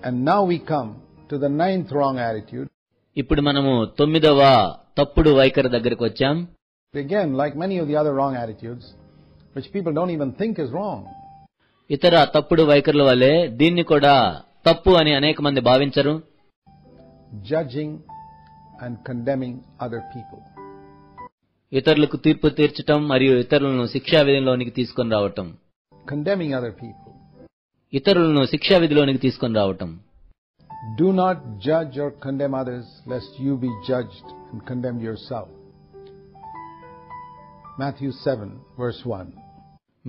And now we come to the 9th wrong attitude. ఇప్పుడు మనము 9వ తప్పుడు వైఖరి దగ్గరికి వచ్చాం. Again, like many of the other wrong attitudes, which people don't even think is wrong. ఇతర తప్పుడు వైఖరుల వలె దీన్ని కూడా తప్పు అని అనేక మంది భావించరు. Judging and condemning other people. ఇతరులకు తీర్పు తీర్చటం మరియు ఇతరులను శిక్షా విధిలోనికి తీసుకొని రావటం. Condemning other people. ఇతరులను శిక్షా విధిలోనికి తీసుకొని రావటం. Do not judge or condemn others, lest you be judged and condemned yourself. Matthew 7, verse 1.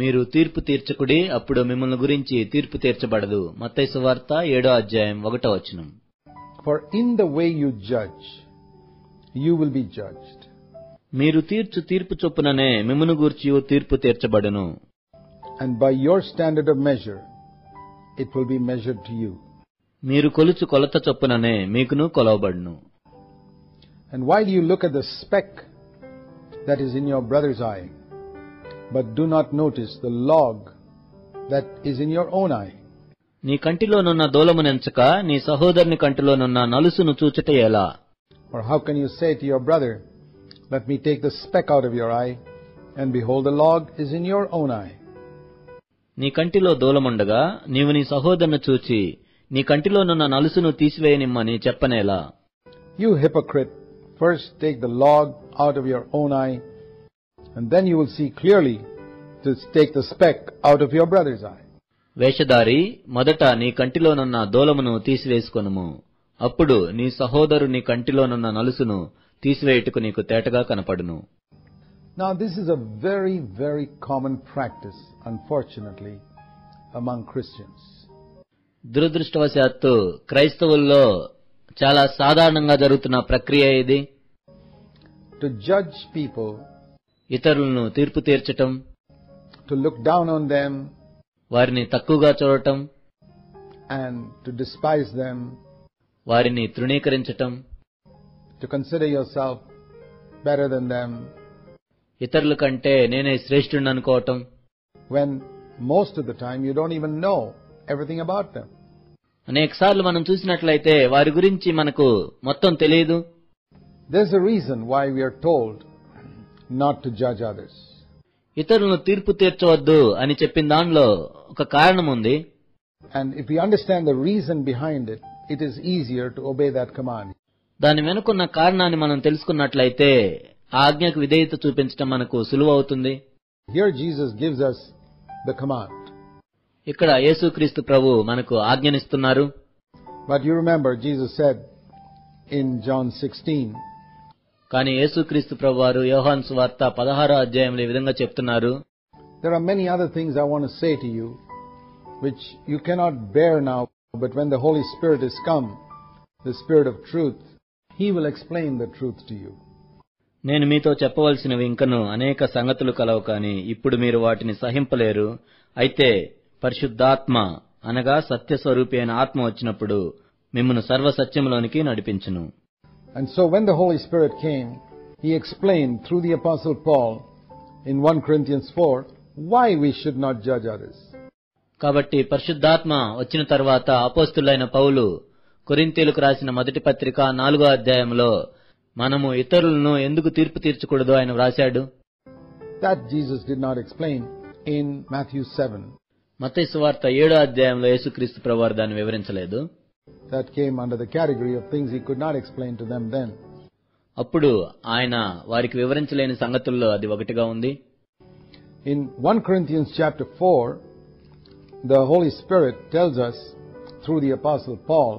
మీరు తీర్పు తీర్చకుడి, అప్పుడు మిమ్మల్ని గురించి తీర్పు తీర్చబడదు. మత్తయి సువార్త 7వ అధ్యాయం 1వ వచనం. For in the way you judge, you will be judged. మీరు తీర్చు తీర్పు చొప్పుననే మిమ్మును గూర్చి తీర్పు తీర్చబడును. And by your standard of measure, it will be measured to you. మీరు కొలుచు కొలత చొప్పుననే మీకును కొలవబడును. And while you look at the speck that is in your brother's eye, but do not notice the log that is in your own eye. నీ కంటిలోనున్న దూలమునెంచక నీ సహోదరుని కంటిలోనున్న నలుసును చూచుట ఎలా? Or how can you say to your brother, let me take the speck out of your eye, and behold, the log is in your own eye. నీ కంటిలో దూలముండగా నీవు నీ సహోదరుని చూచి నీ కంటిలోనున్న నలుసును తీసివేయనిమ్మని చెప్పనేలా? You hypocrite, first take the log out of your own eye, and then you will see clearly to take the speck out of your brother's eye. వేషధారి, మొదట నీ కంటిలోనున్న దూలమును తీసివేసుకొనుము, అప్పుడు నీ సహోదరుని కంటిలోనున్న నలుసును తీసివేయుటకు నీకు తేటగా కనపడును. Now this is a very, very common practice, unfortunately, among Christians. దురదృష్టవశాత్తు క్రైస్తవుల్లో చాలా సాధారణంగా జరుగుతున్న ప్రక్రియ ఇది. To judge people, ఇతరులను తీర్పు తీర్చటం, to look down on them, వారిని తక్కువగా చూడటం, and to despise them, వారిని తృణీకరించటం, to consider yourself better than them, ఇతరుల కంటే నేనే శ్రేష్ఠుడిని అనుకోవటం, when most of the time you don't even know everything about them. అనేకసార్లు మనం చూసినట్లయితే వారి గురించి మనకు మొత్తం తెలియదు. There's a reason why we are told not to judge others. ఇతరులను తీర్పు తీర్చవద్దు అని చెప్పిన దానిలో ఒక కారణం ఉంది. And if we understand the reason behind it, it is easier to obey that command. దాని వెనుకున్న కారణాన్ని మనం తెలుసుకున్నట్లయితే ఆ ఆజ్ఞకు విధేయత చూపించడం మనకు సులువవుతుంది. Here Jesus gives us the command. ఇక్కడ యేసుక్రీస్తు ప్రభు మనకు ఆజ్ఞనిస్తున్నారు. But you remember Jesus said in John 16, కానీ యేసుక్రీస్తు ప్రభు వారు యోహాను సువార్త 16వ అధ్యాయంలో ఈ విధంగా చెప్తున్నారు. there are many other things I want to say to you, which you cannot bear now, but when the Holy Spirit is come, the Spirit of truth, He will explain the truth to you. నేను మీతో చెప్పవలసినవి ఇంకను అనేక సంగతులు కలవు, కానీ ఇప్పుడు మీరు వాటిని సహింపలేరు. అయితే పరిశుద్ధాత్మ అనగా సత్యస్వరూపి అయిన ఆత్మ వచ్చినప్పుడు మిమ్మును సర్వసత్యములోనికి నడిపించును. And so when the Holy Spirit came, He explained through the Apostle Paul in 1 Corinthians 4 why we should not judge others. కాబట్టి పరిశుద్ధాత్మ వచ్చిన తర్వాత అపోస్తలుడైన పౌలు కొరింథీయులకు రాసిన మొదటి పత్రిక 4వ అధ్యాయంలో మనము ఇతరులను ఎందుకు తీర్పు తీర్చకూడదో ఆయన వ్రాశాడు. That Jesus did not explain in Matthew 7. మత్తయి సువార్త 7వ అధ్యాయంలో యేసుక్రీస్తు ప్రభువారు దాన్ని వివరించలేదు. That came under the category of things He could not explain to them then. అప్పుడు ఆయన వారికి వివరించలేని సంగతుల్లో అది ఒకటిగా ఉంది. In 1 Corinthians chapter 4, the Holy Spirit tells us through the Apostle Paul,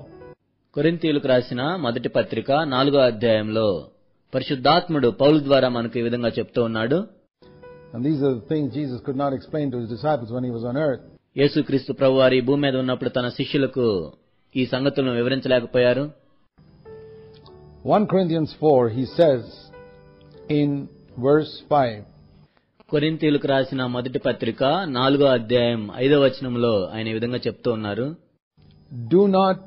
కొరింథీయులకు రాసిన మొదటి పత్రిక 4వ అధ్యాయంలో పరిశుద్ధాత్ముడు పౌలు ద్వారా మనకు ఈ విధంగా చెప్తూ ఉన్నాడు. and these are the things Jesus could not explain to His disciples when He was on earth. యేసుక్రీస్తు ప్రభువారు ఈ భూమి మీద ఉన్నప్పుడు తన శిష్యులకు ఈ సంగతులను వివరించలేకపోయారు. 1 Corinthians 4, he says in verse 5, కొరింథీయులకు రాసిన మొదటి పత్రిక 4వ అధ్యాయం 5వ వచనంలో ఆయన ఈ విధంగా చెప్తూ ఉన్నారు. do not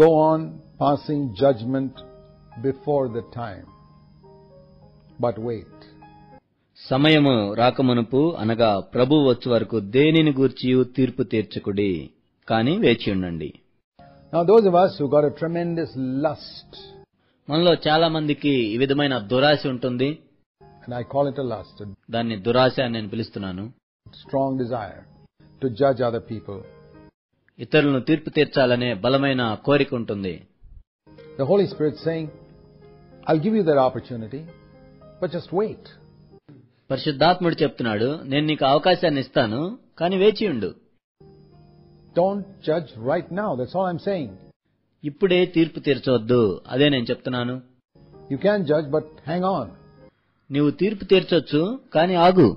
go on passing judgment before the time, but wait. సమయము రాకమునుపు అనగా ప్రభువు వచ్చే వరకు దేనిని గూర్చియు తీర్పు తీర్చకుడి, కాని వేచి ఉండండి. Now those of us who got a tremendous lust, మనలో చాలా మందికి ఈ విధమైన దురాశ ఉంటుంది. and I call it a lust, a దాన్ని దురాశ అని నేను పిలుస్తున్నాను. strong desire to judge other people. ఇతరులను తీర్పు తీర్చాలనే బలమైన కోరిక ఉంటుంది. The Holy Spirit saying, I'll give you that opportunity, but just wait. పరిశుద్ధాత్ముడు చెప్తున్నాడు, నేను నీకు అవకాశాన్ని ఇస్తాను, కానీ వేచి ఉండు. Don't judge right now. That's all I'm saying. ఇప్పుడే తీర్పు తీర్చవద్దు, అదే నేను చెప్తున్నాను. You can judge, but hang on. నీవు తీర్పు తీర్చొచ్చు, కానీ ఆగు.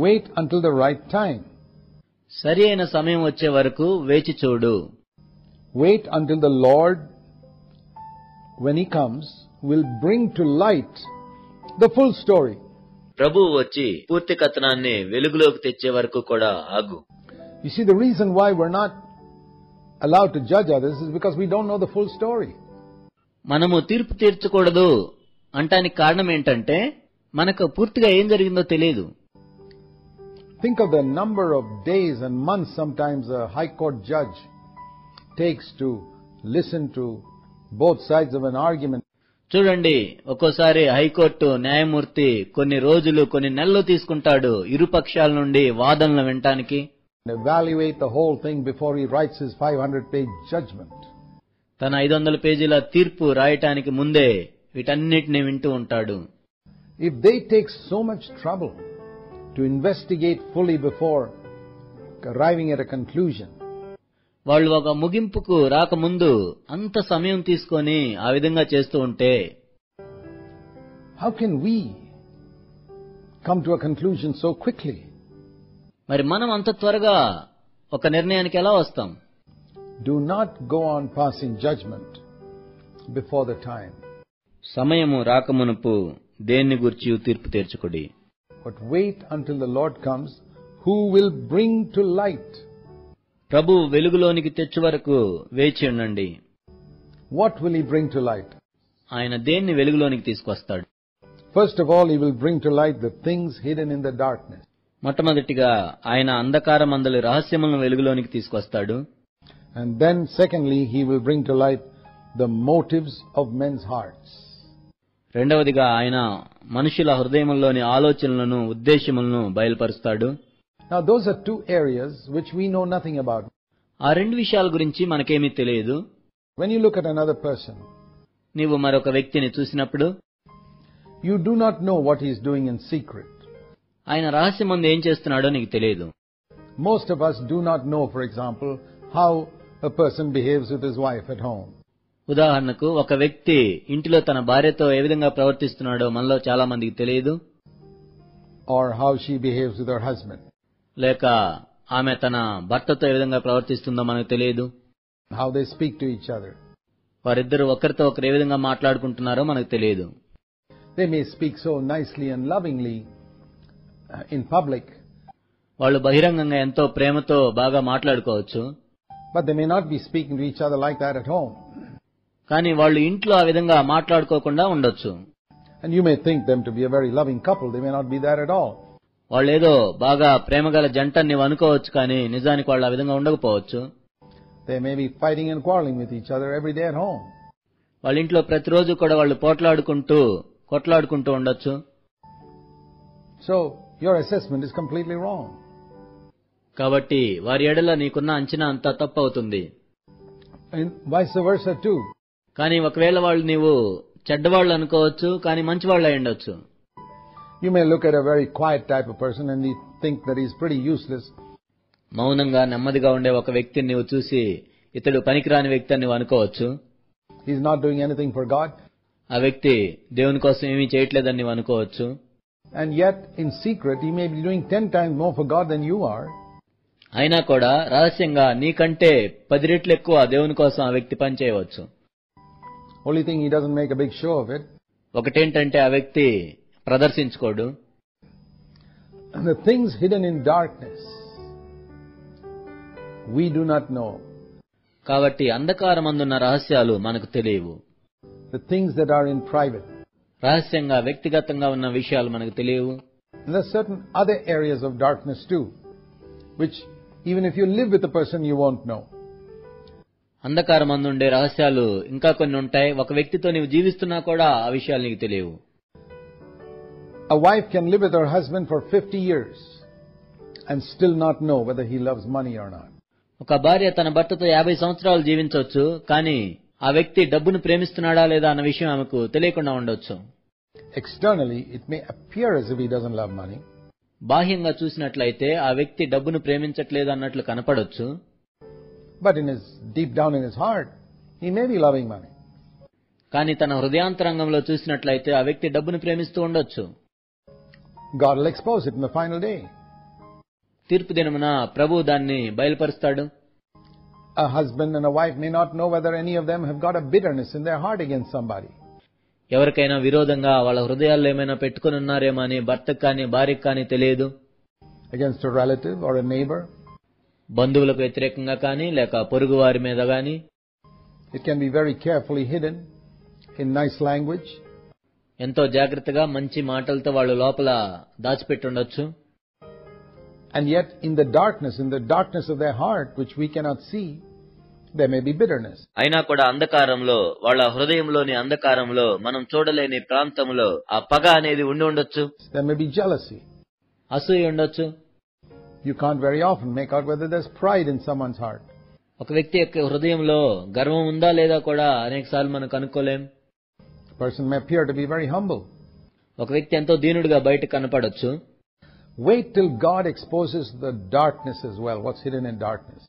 Wait until the right time. సరి అయిన సమయం వచ్చే వరకు వేచి చూడు. Wait until the Lord, when He comes, will bring to light the full story. ప్రభువు వచ్చి పూర్తి కథనాన్ని వెలుగులోకి తెచ్చే వరకు కూడా ఆగు. You see, the reason why we're not allowed to judge others is because we don't know the full story. మనము తీర్పు తీర్చకూడదు అంటానికి కారణం ఏంటంటే మనకు పూర్తిగా ఏం జరిగిందో తెలియదు. Think of the number of days and months sometimes a high court judge takes to listen to both sides of an argument. చూడండి, ఒక్కోసారి హైకోర్టు న్యాయమూర్తి కొన్ని రోజులు, కొన్ని నెలలు తీసుకుంటాడు ఇరు పక్షాల నుండి వాదనలు వినటానికి. And evaluate the whole thing before he writes his 500-page judgment. తన 500 పేజీల తీర్పు రాయటానికి ముందే వీటన్నిటిని వింటూ ఉంటాడు. If they take so much trouble to investigate fully before arriving at a conclusion, వాళ్ళు ఒక ముగింపుకు రాకముందు అంత సమయం తీసుకొని ఆ విధంగా చేస్తూ ఉంటే, how can we come to a conclusion so quickly? మరి మనం అంత త్వరగా ఒక నిర్ణయానికి ఎలా వస్తాం? Do not go on passing judgment before the time. సమయము రాకమునుపు దేన్ని గూర్చి తీర్పు తీర్చుకుడి. But wait until the Lord comes, who will bring to light. ప్రభు వెలుగులోనికి తెచ్చు వరకు వేచి ఉండండి. What will He bring to light? ఆయన దేన్ని వెలుగులోనికి తీసుకొస్తాడు? First of all, He will bring to light the things hidden in the darkness. మొట్టమొదటిగా ఆయన అంధకారమందలి రహస్యములను వెలుగులోనికి తీసుకొస్తాడు. And then secondly, He will bring to light the motives of men's hearts. రెండవదిగా ఆయన మనుషుల హృదయముల్లోని ఆలోచనలను, ఉద్దేశములను బయలుపరుస్తాడు. Now those are two areas which we know nothing about. ఆ రెండు విషయాల గురించి మనకేమీ తెలియదు. When you look at another person, నీవు మరొక వ్యక్తిని చూసినప్పుడు you do not know what he is doing in secret. ఆయన రహస్యమందు ఏం చేస్తున్నాడో నీకు తెలియదు. Most of us do not know, for example, how a person behaves with his wife at home. ఉదాహరణకు, ఒక వ్యక్తి ఇంటిలో తన భార్యతో ఏ విధంగా ప్రవర్తిస్తున్నాడో మనలో చాలా మందికి తెలియదు. Or how she behaves with her husband. లేక ఆమె తన భర్తతో ఏ విధంగా ప్రవర్తిస్తుందో మనకు తెలియదు. How they speak to each other. వారిద్దరు ఒకరితో ఒకరు ఏ విధంగా మాట్లాడుకుంటున్నారో మనకు తెలియదు. They may speak so nicely and lovingly in public. వాళ్ళు బహిరంగంగా ఎంతో ప్రేమతో బాగా మాట్లాడుకోవచ్చు. But they may not be speaking to each other like that at home. కానీ వాళ్ళు ఇంట్లో ఆ విధంగా మాట్లాడుకోకుండా ఉండొచ్చు. And you may think them to be a very loving couple. They may not be that at all. వాళ్ళేదో బాగా ప్రేమగల జంట నీవు అనుకోవచ్చు, కానీ నిజానికి వాళ్ళు ఆ విధంగా ఉండకపోవచ్చు. They may be fighting and quarreling with each other every day at home. వాళ్ళ ఇంట్లో ప్రతిరోజు కూడా వాళ్ళు కొట్లాడుకుంటూ ఉండొచ్చు. So your assessment is completely wrong. కాబట్టి వారి ఎడల నీకున్న అంచనా అంతా తప్పు అవుతుంది. And vice versa too. కానీ ఒకవేళ వాళ్ళు నీవు చెడ్డవాళ్ళు అనుకోవచ్చు, కానీ మంచివాళ్ళు అయి ఉండొచ్చు. You may look at a very quiet type of person and you think that he's pretty useless. మౌనంగా నెమ్మదిగా ఉండే ఒక వ్యక్తిని నీవు చూసి ఇతడు పనికిరాని వ్యక్తి అని నీవు అనుకోవచ్చు. He's not doing anything for God. ఆ వ్యక్తి దేవుని కోసం ఏమీ చేయట్లేదని నీవు అనుకోవచ్చు. And yet in secret he may be doing 10 times more for God than you are. అయినా కూడా రహస్యంగా నీకంటే 10 రెట్లు ఎక్కువ దేవుని కోసం ఆ వ్యక్తి పని చేయవచ్చు. Only thing he doesn't make a big show of it. ఒకటేంటంటే ఆ వ్యక్తి ప్రదర్శించుకోడు. And the things hidden in darkness we do not know. కాబట్టి అంధకారమందున్న రహస్యాలు మనకు తెలియవు. The things that are in private. రహస్యంగా వ్యక్తిగతంగా ఉన్న విషయాలు మనకు తెలియవు. And there are certain other areas of darkness too, which even if you live with a person you won't know. అంధకారమందుండే రహస్యాలు ఇంకా కొన్ని ఉంటాయి. ఒక వ్యక్తితో నీవు జీవిస్తున్నా కూడా ఆ విషయాలు నీకు తెలియవు. A wife can live with her husband for 50 years and still not know whether he loves money or not. ఒక భార్య తన భర్తతో 50 సంవత్సరాలు జీవించవచ్చు, కానీ ఆ వ్యక్తి డబ్బును ప్రేమిస్తున్నాడా లేదా అన్న విషయం ఆమెకు తెలియకుండా ఉండొచ్చు. Externally, it may appear as if he doesn't love money. బాహ్యంగా చూసినట్లయితే ఆ వ్యక్తి డబ్బును ప్రేమించట్లేదు అన్నట్లు కనపడొచ్చు. But deep down in his heart, he may be loving money. కానీ తన హృదయాంతరంగంలో చూసినట్లయితే ఆ వ్యక్తి డబ్బును ప్రేమిస్తూ ఉండొచ్చు. God will expose it in the final day. తీర్పు దినమున ప్రభువు దాన్ని బయలుపరుస్తాడు. A husband and a wife may not know whether any of them have got a bitterness in their heart against somebody. ఎవరికైనా విరోధంగా వాళ్ళ హృదయాల్లో ఏమైనా పెట్టుకుని ఉన్నారేమో అని భర్తకు కానీ భార్యకు కానీ తెలియదు. Against a relative or a neighbor. బంధువులకు వ్యతిరేకంగా కానీ లేక పొరుగు వారి మీద కానీ. It can be very carefully hidden in nice language. ఎంతో జాగ్రత్తగా మంచి మాటలతో వాళ్ళు లోపల దాచిపెట్టి ఉండొచ్చు. And yet in the darkness of their heart, which we cannot see, there may be bitterness. అయినా కూడా అంధకారంలో, వాళ్ళ హృదయంలోని అంధకారంలో, మనం చూడలేని ప్రాంతంలో ఆ పగ అనేది ఉండి ఉండొచ్చు. There may be jealousy. అసూయ ఉండొచ్చు. You can't very often make out whether there's pride in someone's heart. ఒక వ్యక్తి యొక్క హృదయంలో గర్వం ఉందా లేదా కూడా అనేకసార్లు మనం కనుక్కోలేం. A person may appear to be very humble. ఒక వ్యక్తి ఎంతో దీనుడిగా బయట కనపడొచ్చు. Wait till God exposes the darkness as well, what's hidden in darkness.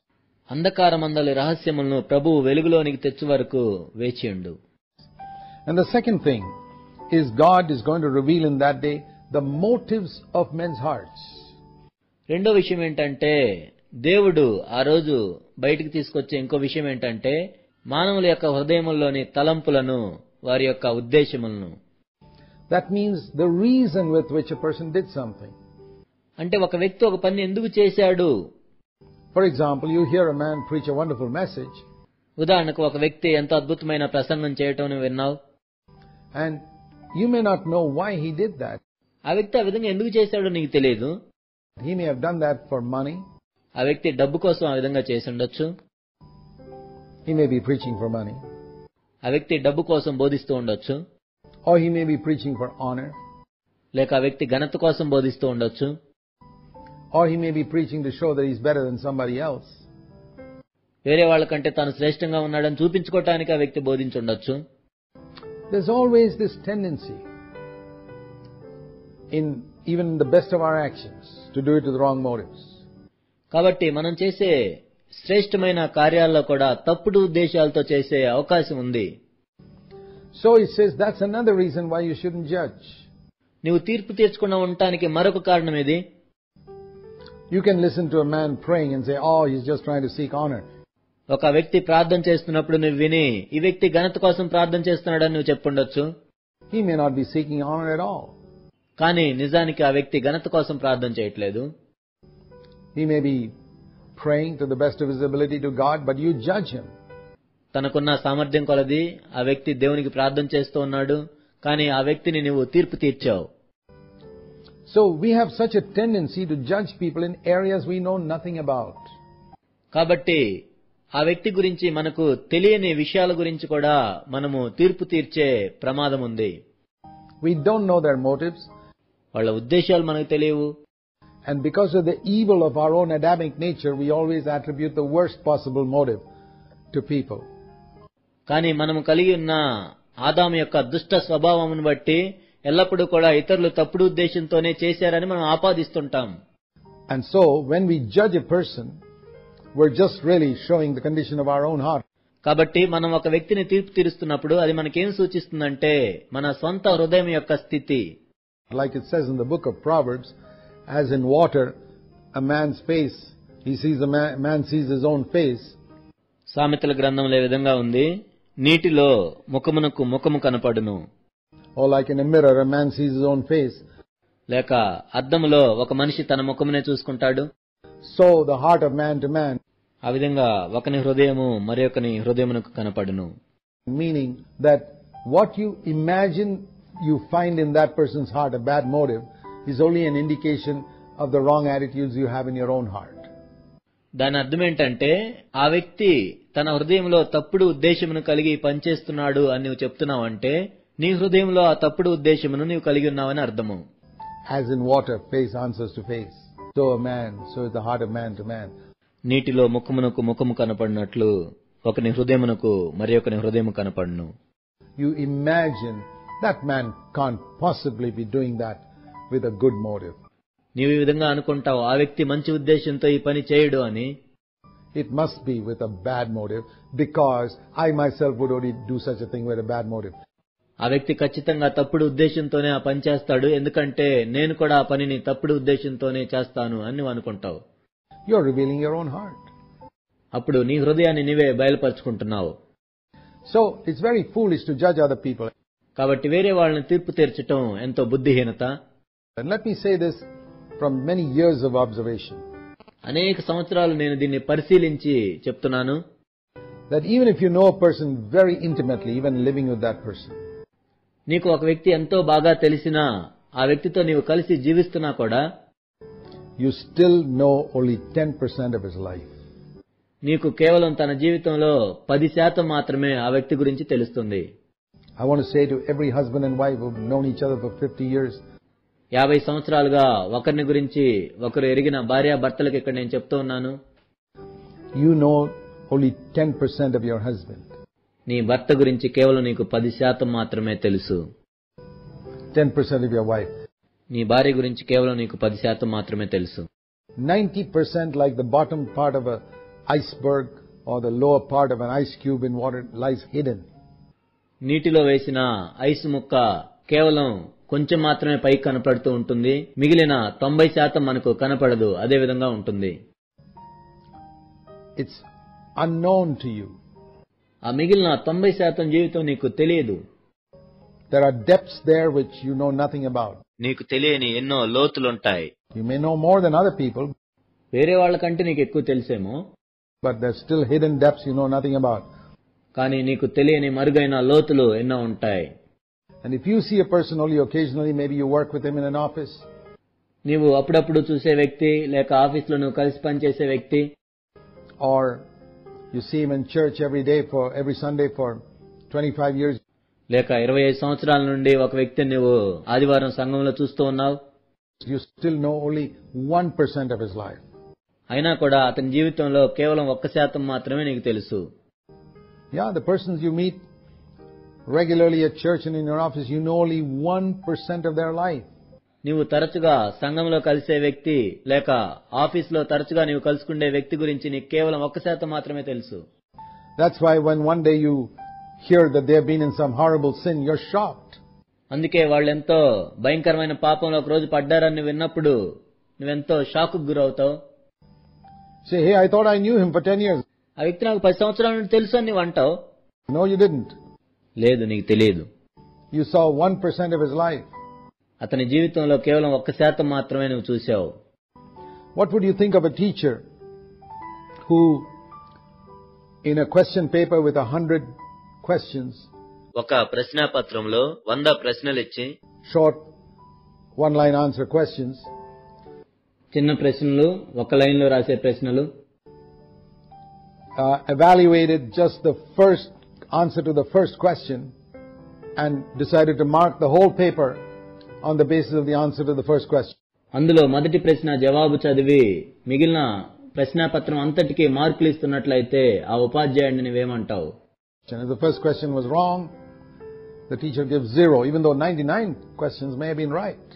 అంధకారమందలి రహస్యములను ప్రభువు వెలుగులోనికి తెచ్చు వరకు వేచియుండు. And the second thing is God is going to reveal in that day the motives of men's hearts. రెండో విషయం ఏంటంటే దేవుడు ఆ రోజు బయటికి తీసుకొచ్చే ఇంకో విషయం ఏంటంటే మానవుల యొక్క హృదయముల్లోని తలంపులను, వారి యొక్క ఉద్దేశములను. That means the reason with which a person did something. అంటే ఒక వ్యక్తి ఒక పని ఎందుకు చేశాడు. For example, you hear a man preach a wonderful message. ఉదాహరణకు ఒక వ్యక్తి ఎంతో అద్భుతమైన ప్రసంగం చేయటం నువ్వు విన్నావు. And you may not know why he did that. ఆ వ్యక్తి ఆ విధంగా ఎందుకు చేశాడో నీకు తెలియదు. He may have done that for money. ఆ వ్యక్తి డబ్బు కోసం ఆ విధంగా చేసి ఉండొచ్చు. He may be preaching for money. ఆ వ్యక్తి డబ్బు కోసం బోధిస్తూ ఉండొచ్చు. Or he may be preaching for honor. లేక ఆ వ్యక్తి ఘనత కోసం బోధిస్తూ ఉండొచ్చు. Or he may be preaching to show that he's better than somebody else. వేరే వాళ్ళకంటే తాను శ్రేష్టంగా ఉన్నాడని చూపించుకోవటానికి ఆ వ్యక్తి బోధించి ఉండొచ్చు. There's always this tendency even in the best of our actions to do it with wrong motives. కాబట్టి మనం చేసే శ్రేష్టమైన కార్యాల్లో కూడా తప్పుడు ఉద్దేశాలతో చేసే అవకాశం ఉంది. So he says that's another reason why you shouldn't judge. నీవు తీర్పు తీర్చకుండా ఉండటానికి మరొక కారణం ఇది. You can listen to a man praying and say, oh, he's just trying to seek honor. ఒక వ్యక్తి ప్రార్థన చేస్తున్నప్పుడు నువ్వు విని ఈ వ్యక్తి ఘనత కోసం ప్రార్థన చేస్తున్నాడని నువ్వు చెప్పుండొచ్చు. He may not be seeking honor at all. కానీ నిజానికి ఆ వ్యక్తి ఘనత కోసం ప్రార్థన చేయట్లేదు. He may be praying to the best of his ability to God, but you judge him. తనకున్న సామర్థ్యం కొలది ఆ వ్యక్తి దేవునికి ప్రార్థన చేస్తూ ఉన్నాడు, కానీ ఆ వ్యక్తిని నువ్వు తీర్పు తీర్చావు. So we have such a tendency to judge people in areas we know nothing about. కాబట్టి ఆ వ్యక్తి గురించి మనకు తెలియని విషయాల గురించి కూడా మనము తీర్పు తీర్చే ప్రమాదం ఉంది. We don't know their motives. వాళ్ళ ఉద్దేశాలు మనకు తెలియవు. And because of the evil of our own Adamic nature, we always attribute the worst possible motive to people. కానీ మనము కలిగి ఉన్న ఆదాము యొక్క దుష్ట స్వభావమును బట్టి ఎల్లప్పుడూ కూడా ఇతరులు తప్పుడు ఉద్దేశంతోనే చేశారని మనం ఆపాదిస్తుంటాం. And so when we judge a person, we're just really showing the condition of our own heart. కాబట్టి మనం ఒక వ్యక్తిని తీర్పు తీరుస్తున్నప్పుడు అది మనకేం సూచిస్తుందంటే మన స్వంత హృదయం యొక్క స్థితి. Like it says in the book of Proverbs, as in water, a man's face, man sees his own face. సామెతల గ్రంథంలో ఈ విధంగా ఉంది, నీటిలో ముఖమునకు ముఖము కనపడును. Or like in a mirror, a man sees his own face. లేక అద్దములో ఒక మనిషి తన ముఖమునే చూసుకుంటాడు. So the heart of man to man. ఆ విధంగా ఒకని హృదయము మరి ఒకని హృదయమునకు కనపడును. Meaning that what you imagine you find in that person's heart, a bad motive, is only an indication of the wrong attitudes you have in your own heart. దాని అర్థం ఏంటంటే ఆ వ్యక్తి తన హృదయంలో తప్పుడు ఉద్దేశమును కలిగి పనిచేస్తున్నాడు అని నువ్వు చెప్తున్నావంటే నీ హృదయంలో ఆ తప్పుడు ఉద్దేశమును నీవు కలిగి ఉన్నావని అర్థము. As in water, face answers to face. So a man, so is the heart of man to man. నీటిలో ముఖమునకు ముఖము కనపడినట్లు ఒకని హృదయమునకు మరి ఒకని హృదయము కనపడును. You imagine that man can't possibly be doing that with a good motive. నీవు ఈ విధంగా అనుకుంటావు, ఆ వ్యక్తి మంచి ఉద్దేశంతో ఈ పని చేయడు అని. It must be with a bad motive, because I myself would only do such a thing with a bad motive. ఆ వ్యక్తి ఖచ్చితంగా తప్పుడు ఉద్దేశంతోనే ఆ పని చేస్తాడు, ఎందుకంటే నేను కూడా ఆ పనిని తప్పుడు ఉద్దేశంతోనే చేస్తాను అని నువ్వు అనుకుంటావు. You're revealing your own heart. అప్పుడు నీ హృదయాన్ని నీవే బయలుపరుచుకుంటున్నావు. So it's very foolish to judge other people. కాబట్టి వేరే వాళ్ళని తీర్పు తీర్చటం ఎంతో బుద్ధిహీనత. And let me say this from many years of observation. అనేక సంవత్సరాలు నేను దీన్ని పరిశీలించి చెప్తున్నాను. That even if you know a person very intimately, even living with that person, నీకు ఒక వ్యక్తి ఎంతో బాగా తెలిసినా ఆ వ్యక్తితో నీవు కలిసి జీవిస్తున్నా కూడా you still know only 10% of his life. నీకు కేవలం తన జీవితంలో 10% మాత్రమే ఆ వ్యక్తి గురించి తెలుస్తుంది. I want to say to every husband and wife who've known each other for 50 years, 50 సంవత్సరాలుగా ఒకరిని గురించి ఒకరు ఎరిగిన భార్యాభర్తలకు ఇక్కడ నేను చెప్తూ ఉన్నాను, you know only 10% of your husband. నీ భర్త గురించి కేవలం నీకు 10% మాత్రమే తెలుసు. 10% of your wife. నీ భార్య గురించి కేవలం నీకు 10% మాత్రమే తెలుసు. 90% like the bottom part of an iceberg or the lower part of an ice cube in water lies hidden. నీటిలో వేసిన ఐస్ ముక్క కేవలం కొంచెం మాత్రమే పైకి కనపడుతూ ఉంటుంది, మిగిలిన 90% మనకు కనపడదు, అదే విధంగా ఉంటుంది. It's unknown to you. ఆ మిగిలిన 90% జీవితం నీకు తెలియదు. There are depths there which you know nothing about. నీకు తెలియని ఎన్నో లోతులుంటాయి. You may know more than other people, వేరే వాళ్ళకంటే నీకు ఎక్కువ తెలుసేమో, but there's still hidden depths you know nothing about. కానీ నీకు తెలియని మరుగైన లోతులు ఎన్నో ఉంటాయి. And if you see a person only occasionally, maybe you work with him in an office, నీవు అప్పుడప్పుడు చూసే వ్యక్తి, లేక ఆఫీసులో నువ్వు కలిసి పనిచేసే వ్యక్తి, or you see him in church every Sunday for 25 years, లేక 25 సంవత్సరాల నుండి ఒక వ్యక్తిని నువ్వు ఆదివారం సంఘంలో చూస్తూ ఉన్నావు, you still know only 1% of his life. అయినా కూడా అతని జీవితంలో కేవలం 1% మాత్రమే నీకు తెలుసు. Yeah, the persons you meet regularly at church and in your office, you know only 1% of their life. నీవు తరచుగా సంఘంలో కలిసే వ్యక్తి, లేక ఆఫీసులో తరచుగా నీవు కలుసుకునే వ్యక్తి గురించి నీకు కేవలం 1% మాత్రమే తెలుసు. That's why when one day you hear that they have been in some horrible sin, you're shocked. అందుకే వాళ్ళెంతో భయంకరమైన పాపంలో ఒక రోజు పడ్డారని విన్నప్పుడు నువ్వెంతో షాక్ కు గురవుతావు. Say, hey, I thought I knew him for 10 years. ఆ వ్యక్తి నాకు 10 సంవత్సరాల నుండి తెలుసు అని నువ్వు అంటావు. No, you didn't. లేదు, నీకు తెలియదు. You saw 1% of his life. అతని జీవితంలో కేవలం 1% మాత్రమే నువ్వు చూశావు. What would you think of a teacher who, in a question paper with 100 questions, ఒక ప్రశ్నాపత్రంలో 100 ప్రశ్నలు ఇచ్చి, short one-line answer questions, చిన్న ప్రశ్నలు, ఒక లైన్ లో రాసే ప్రశ్నలు, evaluated just the first answer to the first question and decided to mark the whole paper on the basis of the answer to the first question. అందులో మొదటి ప్రశ్న జవాబు చదివి మిగిలిన ప్రశ్నాపత్రం అంతటికీ మార్కులు ఇస్తున్నట్లయితే ఆ ఉపాధ్యాయుడిని నువ్వేమంటావు? If the first question was wrong, the teacher gives 0, even though 99 questions may have been right.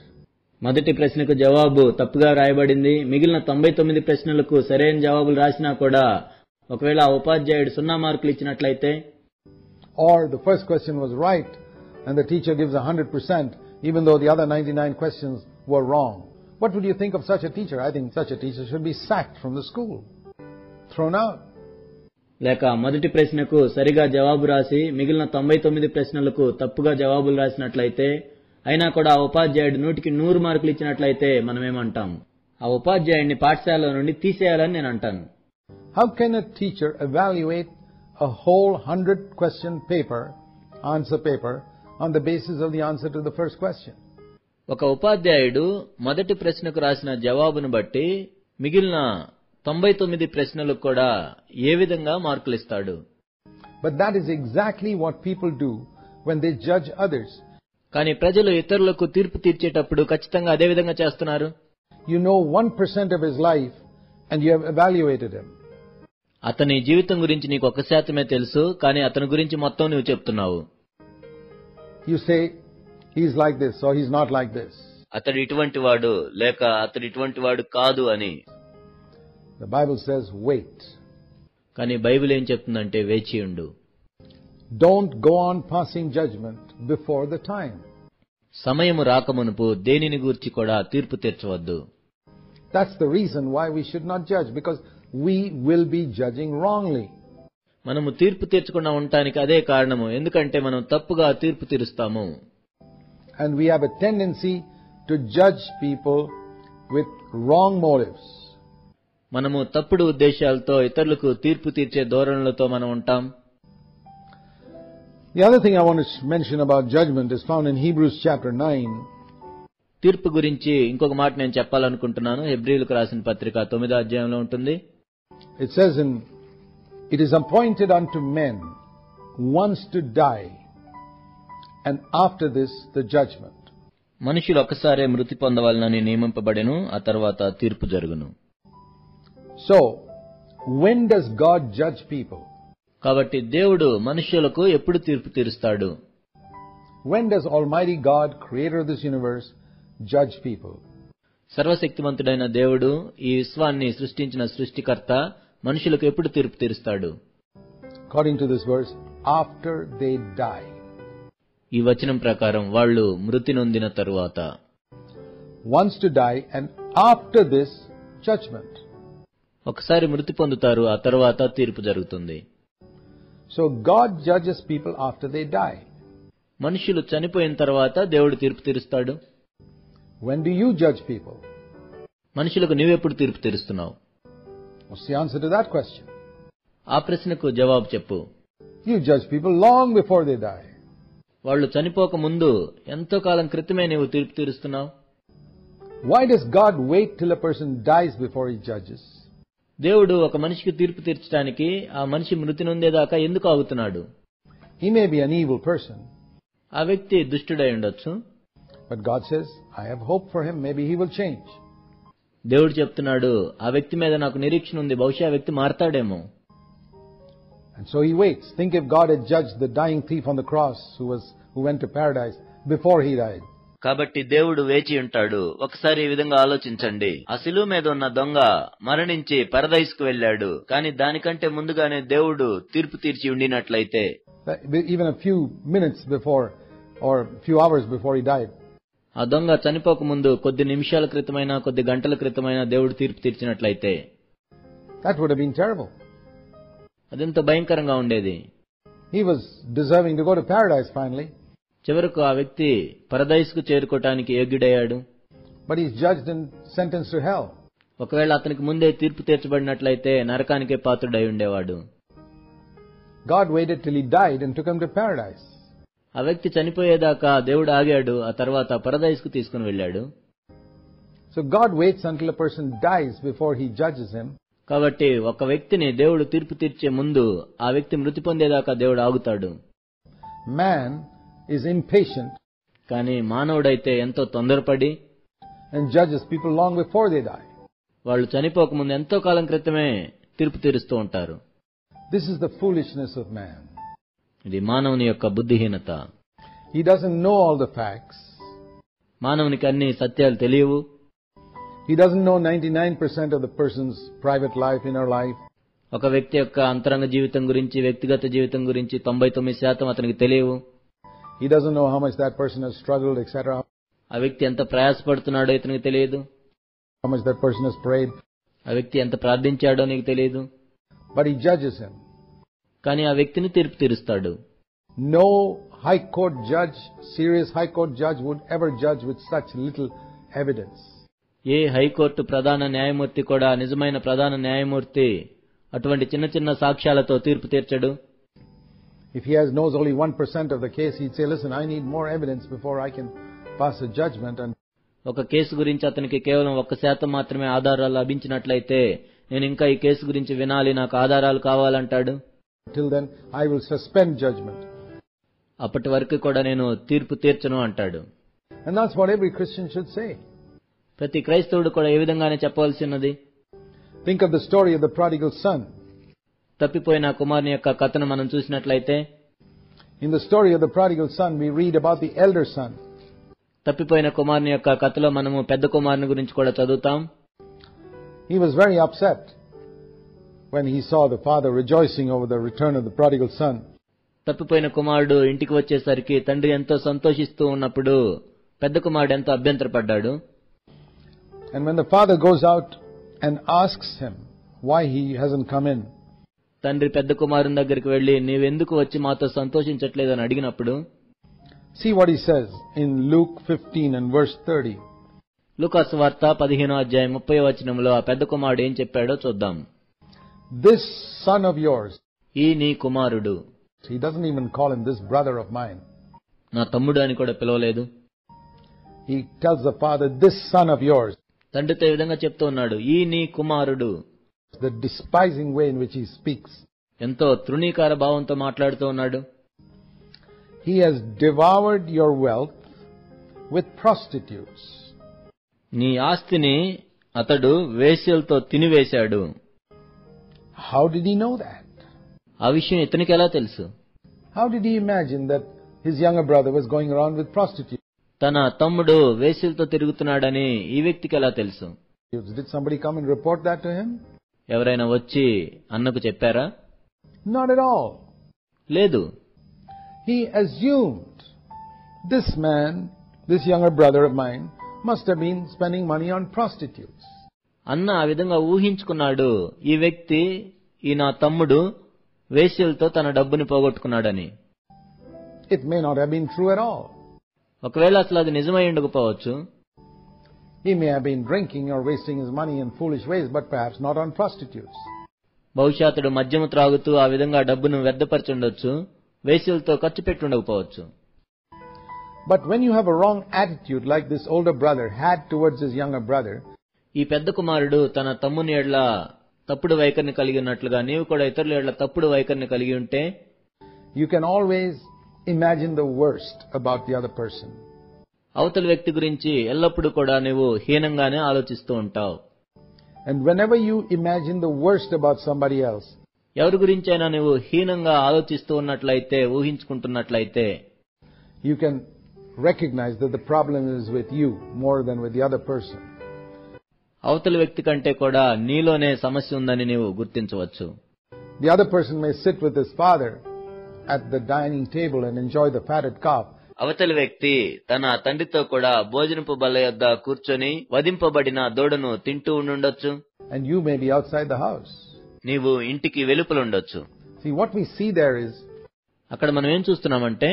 మొదటి ప్రశ్నకు జవాబు తప్పుగా రాయబడింది, మిగిలిన 99 ప్రశ్నలకు సరైన జవాబులు రాసినా కూడా ఒకవేళ ఆ ఉపాధ్యాయుడు 0 మార్కులు ఇచ్చినట్లయితే, or the first question was right and the teacher gives 100%, even though the other 99 questions were wrong. What would you think of such a teacher? I think such a teacher should be sacked from the school, thrown out. లేక మొదటి ప్రశ్నకు సరిగా జవాబు రాసి మిగిలిన 99 ప్రశ్నలకు తప్పుగా జవాబులు రాసినట్లయితే, అయినా కూడా ఆ ఉపాధ్యాయుడు 100కి 100 మార్కులు ఇచ్చినట్లయితే మనమేమంటాం? ఆ ఉపాధ్యాయుడిని పాఠశాల నుండి తీసేయాలని నేను అంటాను. How can a teacher evaluate a whole 100-question answer paper on the basis of the answer to the first question? ఒక ఉపాధ్యాయుడు మొదటి ప్రశ్నకు రాసిన జవాబును బట్టి మిగిలిన 99 ప్రశ్నలకు కూడా ఏ విధంగా మార్కులిస్తాడు. But that is exactly what people do when they judge others. కానీ ప్రజలు ఇతరులకు తీర్పు తీర్చేటప్పుడు ఖచ్చితంగా అదే విధంగా చేస్తున్నారు. You know 1% of his life and you have evaluated him. అతని జీవితం గురించి నీకు 1% తెలుసు, కానీ అతని గురించి మొత్తం నువ్వు చెప్తున్నావు. You say he's like this or he's not like this. అతడు ఇటువంటి వాడు లేక అతడు ఇటువంటి వాడు కాదు అని. The Bible says wait. కానీ బైబిల్ ఏం చెప్తుందంటే వేచి ఉండు. Don't go on passing judgment before the time. సమయము రాకమునుపు దేనిని గూర్చి కూడా తీర్పు తీర్చవద్దు. That's the reason why we should not judge, because we will be judging wrongly. మనము తీర్పు తీర్చకుండా ఉండటానికి అదే కారణము, ఎందుకంటే మనం తప్పుగా తీర్పు తీరుస్తాము. And we have a tendency to judge people with wrong motives. మనము తప్పుడు ఉద్దేశాలతో ఇతరులకు తీర్పు తీర్చే ధోరణులతో మనం ఉంటాం. The other thing I want to mention about judgment is found in Hebrews chapter 9. తీర్పు గురించి ఇంకొక మాట నేను చెప్పాలనుకుంటున్నాను. హెబ్రీయులకు రాసిన పత్రిక 9వ అధ్యాయంలో ఉంటుంది. It says it is appointed unto men once to die, and after this the judgment. మనుషులు ఒక్కసారే మృతి పొందవాలని నియమింపబడెను, ఆ తర్వాత తీర్పు జరుగును. So, when does God judge people? కాబట్టి దేవుడు మనుషులకు ఎప్పుడు తీర్పు తీరుస్తాడు? When does Almighty God, creator of this universe, judge people? సర్వశక్తిమంతుడైన దేవుడు, ఈ విశ్వాన్ని సృష్టించిన సృష్టికర్త, మనుషులకు ఎప్పుడు తీర్పు తీరుస్తాడు? According to this verse, after they die. ఈ వచనం ప్రకారం వాళ్ళు మృతి నొందిన తరువాత. Once to die and after this judgment. ఒకసారి మృతి పొందుతారు, ఆ తర్వాత తీర్పు జరుగుతుంది. So God judges people after they die. మనుషులు చనిపోయిన తర్వాత దేవుడు తీర్పు తీరుస్తాడు. When do you judge people? మనుషులకు నీవెప్పుడు తీర్పు తీరుస్తున్నావు? What's the answer to that question? ఆ ప్రశ్నకు జవాబు చెప్పు. You judge people long before they die. వాళ్ళు చనిపోక ముందు ఎంతో కాలం క్రితమే నీవు తీర్పు తీరుస్తున్నావు. Why does God wait till a person dies before he judges? దేవుడు ఒక మనిషికి తీర్పు తీర్చడానికి ఆ మనిషి మృతి నొందేదాకా ఎందుకు ఆగుతున్నాడు? He may be an evil person. ఆ వ్యక్తి దుష్టుడై ఉండొచ్చు. But God says, I have hope for him. Maybe he will change. దేవుడు చెప్తున్నాడు, ఆ వ్యక్తి మీద నాకు నిరీక్షణ ఉంది, బహుశా ఆ వ్యక్తి మారతాడేమో. And so he waits. Think if God had judged the dying thief on the cross who went to paradise before he died. కాబట్టి దేవుడు వేచి ఉంటాడు. ఒకసారి ఈ విధంగా ఆలోచించండి. ఆ శిలువ మీద ఉన్న దొంగ మరణించి పరదైస్కు వెళ్ళాడు, కానీ దానికంటే ముందుగానే దేవుడు తీర్పు తీర్చి ఉండినట్లయితే, even a few minutes before or few hours before he died, ఆ దొంగ చనిపోక ముందు కొద్ది నిమిషాల క్రితమైనా కొద్ది గంటల క్రితమైనా దేవుడు తీర్పు తీర్చినట్లయితే, that would have been terrible. అదెంత భయంకరంగా ఉండేది. He was deserving to go to paradise finally. చివరకు ఆ వ్యక్తి పరదైస్కు చేరుకోవటానికి యోగ్యుడయ్యాడు. But he's judged and sentenced to hell. ఒకవేళ అతనికి ముందే తీర్పు తీర్చబడినట్లయితే నరకానికే పాత్రుడై ఉండేవాడు. God waited till he died and took him to paradise. ఆ వ్యక్తి చనిపోయేదాకా దేవుడు ఆగాడు, ఆ తర్వాత పరదైస్కు తీసుకుని వెళ్ళాడు. So God waits until a person dies before he judges him. కాబట్టి ఒక వ్యక్తిని దేవుడు తీర్పు తీర్చే ముందు ఆ వ్యక్తి మృతి పొందేదాకా దేవుడు ఆగుతాడు. Man is impatient. కానీ మానవుడైతే ఎంతో తొందరపడి and judges people long before they die. వాళ్ళు చనిపోకముందు ఎంతో కాలం క్రితమే తీర్పు తీరుస్తూ ఉంటారు. This is the foolishness of man. ఇది మానవుని యొక్క బుద్ధిహీనత. He doesn't know all the facts. మానవునికి అన్ని సత్యాలు తెలియవు. He doesn't know 99% of the person's private life, inner life. ఒక వ్యక్తి యొక్క అంతరంగ జీవితం గురించి, వ్యక్తిగత జీవితం గురించి 99% అతనికి తెలియవు. He doesn't know how much that person has struggled, etc. ఆ వ్యక్తి ఎంత ప్రయాసపడుతున్నాడో ఇతనికి తెలియదు. How much that person has prayed. ఆ వ్యక్తి ఎంత ప్రార్థించాడో నీకు తెలియదు. But he judges him. కానీ ఆ వ్యక్తిని తీర్పు తీరుస్తాడు. No high court judge, serious high court judge would ever judge with such little evidence. A high court ప్రధాన న్యాయమూర్తి కూడా, నిజమైన ప్రధాన న్యాయమూర్తి అటువంటి చిన్న చిన్న సాక్ష్యాలతో తీర్పు తీర్చడు. If he knows only 1% of the case, he'd say, listen, I need more evidence before I can pass a judgment. And ఒక కేసు గురించి అతనికి కేవలం 1% మాత్రమే ఆధారాలు లభించినట్లయితే, నేను ఇంకా ఈ కేసు గురించి వినాలి, నాకు ఆధారాలు కావాలంటాడు. Till then, I will suspend judgment. అప్పటి వరకు కూడా నేను తీర్పు తీర్చను అంటాడు. And that's what every Christian should say. ప్రతి క్రైస్తవుడు కూడా ఏ విధంగానే చెప్పవలసినది. Think of the story of the prodigal son. తప్పిపోయిన కుమారుని యొక్క కథను మనం చూసినట్లయితే, In the story of the prodigal son, we read about the elder son. తప్పిపోయిన కుమారుని యొక్క కథలో మనము పెద్ద కుమారుని గురించి కూడా చదువుతాం. He was very upset when he saw the father rejoicing over the return of the prodigal son. తప్పిపోయిన కుమారుడు ఇంటికి వచ్చేసరికి తండ్రి ఎంతో సంతోషిస్తూ ఉన్నప్పుడు పెద్ద కుమారుడు ఎంతో అభ్యంతరపడ్డాడు. And when the father goes out and asks him why he hasn't come in, తండ్రి పెద్ద కుమారుని దగ్గరికి వెళ్లి, నీవెందుకు వచ్చి మాతో సంతోషించట్లేదని అడిగినప్పుడు, see what he says in Luke 15 and verse 30. లూకా సువార్త 15:30 ఆ పెద్ద కుమారుడు ఏం చెప్పాడో చూద్దాం. This son of yours, ఈ నీ కుమారుడు, he doesn't even call him this brother of mine. నా తమ్ముడు అని కూడా పిలవలేదు. He tells the father, this son of yours. తండ్రితో ఈ విధంగా చెప్తూ ఉన్నాడు, ఈ నీ కుమారుడు. The despising way in which he speaks. ఎంతో తృణీకార భావంతో మాట్లాడుతూ ఉన్నాడు. He has devoured your wealth with prostitutes. నీ ఆస్తిని అతడు వేశ్యలతో తినివేశాడు. How did he know that? ఆ విషయం ఇతనికి ఎలా తెలుసు? How did he imagine that his younger brother was going around with prostitutes? తన తమ్ముడు వేశ్యలతో తిరుగుతున్నాడని ఈ వ్యక్తికి ఎలా తెలుసు? Did somebody come and report that to him? ఎవరైనా వచ్చి అన్నకు చెప్పారా? Not at all. లేదు. He assumed this man, this younger brother of mine, must have been spending money on prostitutes. అన్న ఆ విధంగా ఊహించుకున్నాడు, ఈ వ్యక్తి, ఈ నా తమ్ముడు వేశ్యలతో తన డబ్బుని పోగొట్టుకున్నాడని. It may not have been true at all. ఒకవేళ అసలు అది నిజమై ఉండకపోవచ్చు. He may have been drinking or wasting his money in foolish ways, but perhaps not on prostitutes. బహుశా అతడు మద్యము త్రాగుతూ ఆ విధంగా డబ్బును వ్యర్థపరచుండొచ్చు, వేశ్యలతో ఖర్చు పెట్టుండకపోవచ్చు. But when you have a wrong attitude like this older brother had towards his younger brother, ఈ పెద్ద కుమారుడు తన తమ్ముని ఎడ్ల తప్పుడు వైఖరిని కలిగి ఉన్నట్లుగా నీవు కూడా ఇతరుల ఎడ్ల తప్పుడు వైఖరిని కలిగి ఉంటే, you can always imagine the worst about the other person. అవతల వ్యక్తి గురించి ఎల్లప్పుడూ కూడా నీవు హీనంగానే ఆలోచిస్తూ ఉంటావు. And whenever you imagine the worst about somebody else, ఎవరి గురించైనా నీవు హీనంగా ఆలోచిస్తూ ఉన్నట్లయితే, ఊహించుకుంటున్నట్లయితే, you can recognize that the problem is with you more than with the other person. అవతల వ్యక్తి కంటే కూడా నీలోనే సమస్య ఉందని నీవు గుర్తించవచ్చు. The other person may sit with his father at the dining table and enjoy the fatted calf. అవతలి వ్యక్తి తన తండ్రితో కూడా భోజనపు బల్ల యొద్ద కూర్చొని వధింపబడిన దూడను తింటూ ఉండుండొచ్చు. And you may be outside the house. నీవు ఇంటికి వెలుపలుండొచ్చు. See, what we see there is, అక్కడ మనం ఏం చూస్తున్నామంటే,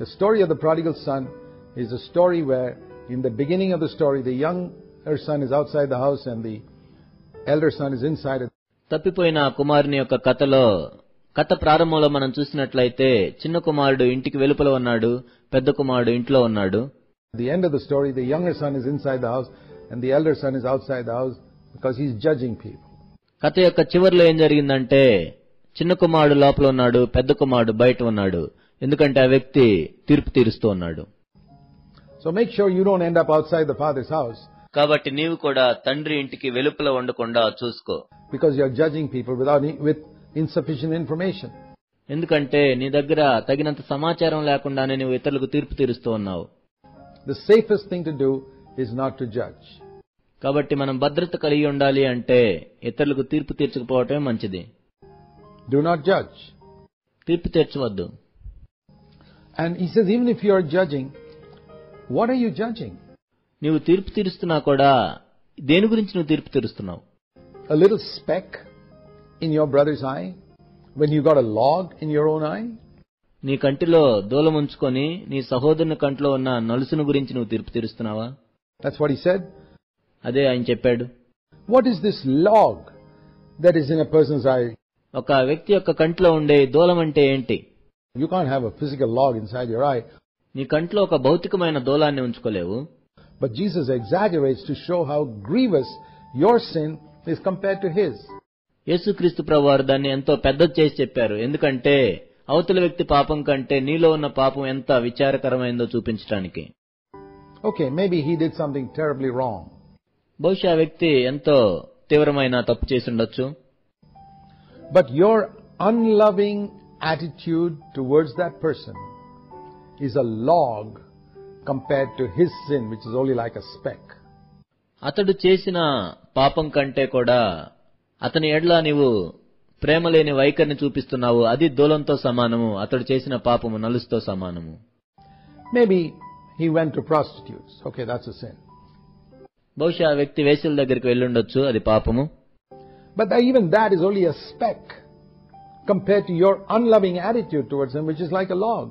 the story of the prodigal son is a story where in the beginning of the story the younger son is outside the house and the elder son is inside it. తప్పిపోయిన కుమారుని యొక్క కథ ప్రారంభంలో మనం చూసినట్లయితే చిన్న కుమారుడు ఇంటికి వెలుపల ఉన్నాడు, పెద్ద కుమారుడు ఇంట్లో ఉన్నాడు. At the end of the story, the younger son is inside the house and the elder son is outside the house because he's judging people. కథ యొక్క చివరిలో ఏం జరిగిందంటే, చిన్న కుమారుడు లోపల ఉన్నాడు, పెద్ద కుమారుడు బయట ఉన్నాడు. ఎందుకంటే ఆ వ్యక్తి తీర్పు తీరుస్తూ ఉన్నాడు. So make sure you don't end up outside the father's house. కాబట్టి నీవు కూడా తండ్రి ఇంటికి వెలుపల ఉండకుండా చూసుకో. Because you're judging people with insufficient information. ఎందుకంటే నీ దగ్గర తగినంత సమాచారం లేకుండానే నువ్వు ఇతరులకు తీర్పు తీరుస్తూ ఉన్నావు. The safest thing to do is not to judge. కాబట్టి మనం భద్రత కలిగి ఉండాలి అంటే ఇతరులకు తీర్పు తీర్చకపోవటమే మంచిది. Do not judge. తీర్పు తీర్చవద్దు. And he says, even if you are judging, what are you judging? నీవు తీర్పు తీరుస్తున్నా కూడా దేని గురించి నువ్వు తీర్పు తీరుస్తున్నావు? A little speck in your brother's eye when you got a log in your own eye? నీ కంటిలో దూలం ఉంచుకొని నీ సహోదరుని కంట్లో ఉన్న నలుసును గురించి నువ్వు తీర్పు తీరుస్తున్నావా? That's what he said. అదే ఆయన చెప్పాడు. What is this log that is in a person's eye? ఒక వ్యక్తి యొక్క కంట్లో ఉండే దూలం అంటే ఏంటి? You can't have a physical log inside your eye. నీ కంట్లో ఒక భౌతికమైన దూలాన్ని ఉంచుకోలేవు. But Jesus exaggerates to show how grievous your sin is compared to his. యేసుక్రీస్తు ప్రభువారు దాన్ని ఎంతో పెద్దది చేసి చెప్పారు. ఎందుకంటే అవతల వ్యక్తి పాపం కంటే నీలో ఉన్న పాపం ఎంత విచారకరమైందో చూపించడానికి. Okay, maybe he did something terribly wrong. బహుశా ఆ వ్యక్తి ఎంతో తీవ్రమైన తప్పు చేసి ఉండొచ్చు. But your unloving attitude towards that person is a log compared to his sin, which is only like a speck. అతడు చేసిన పాపం కంటే కూడా అతని ఎడ్ల నీవు ప్రేమ లేని వైఖరిని చూపిస్తున్నావు. అది దూలంతో సమానము. అతడు చేసిన పాపము నలుసుతో సమానము. Maybe he went to prostitutes. Okay, that's a sin. బహుశా ఆ వ్యక్తి వేశ్యల దగ్గరికి వెళ్ళుండొచ్చు. అది పాపము. But even that is only a speck compared to your unloving attitude towards him, which is like a log.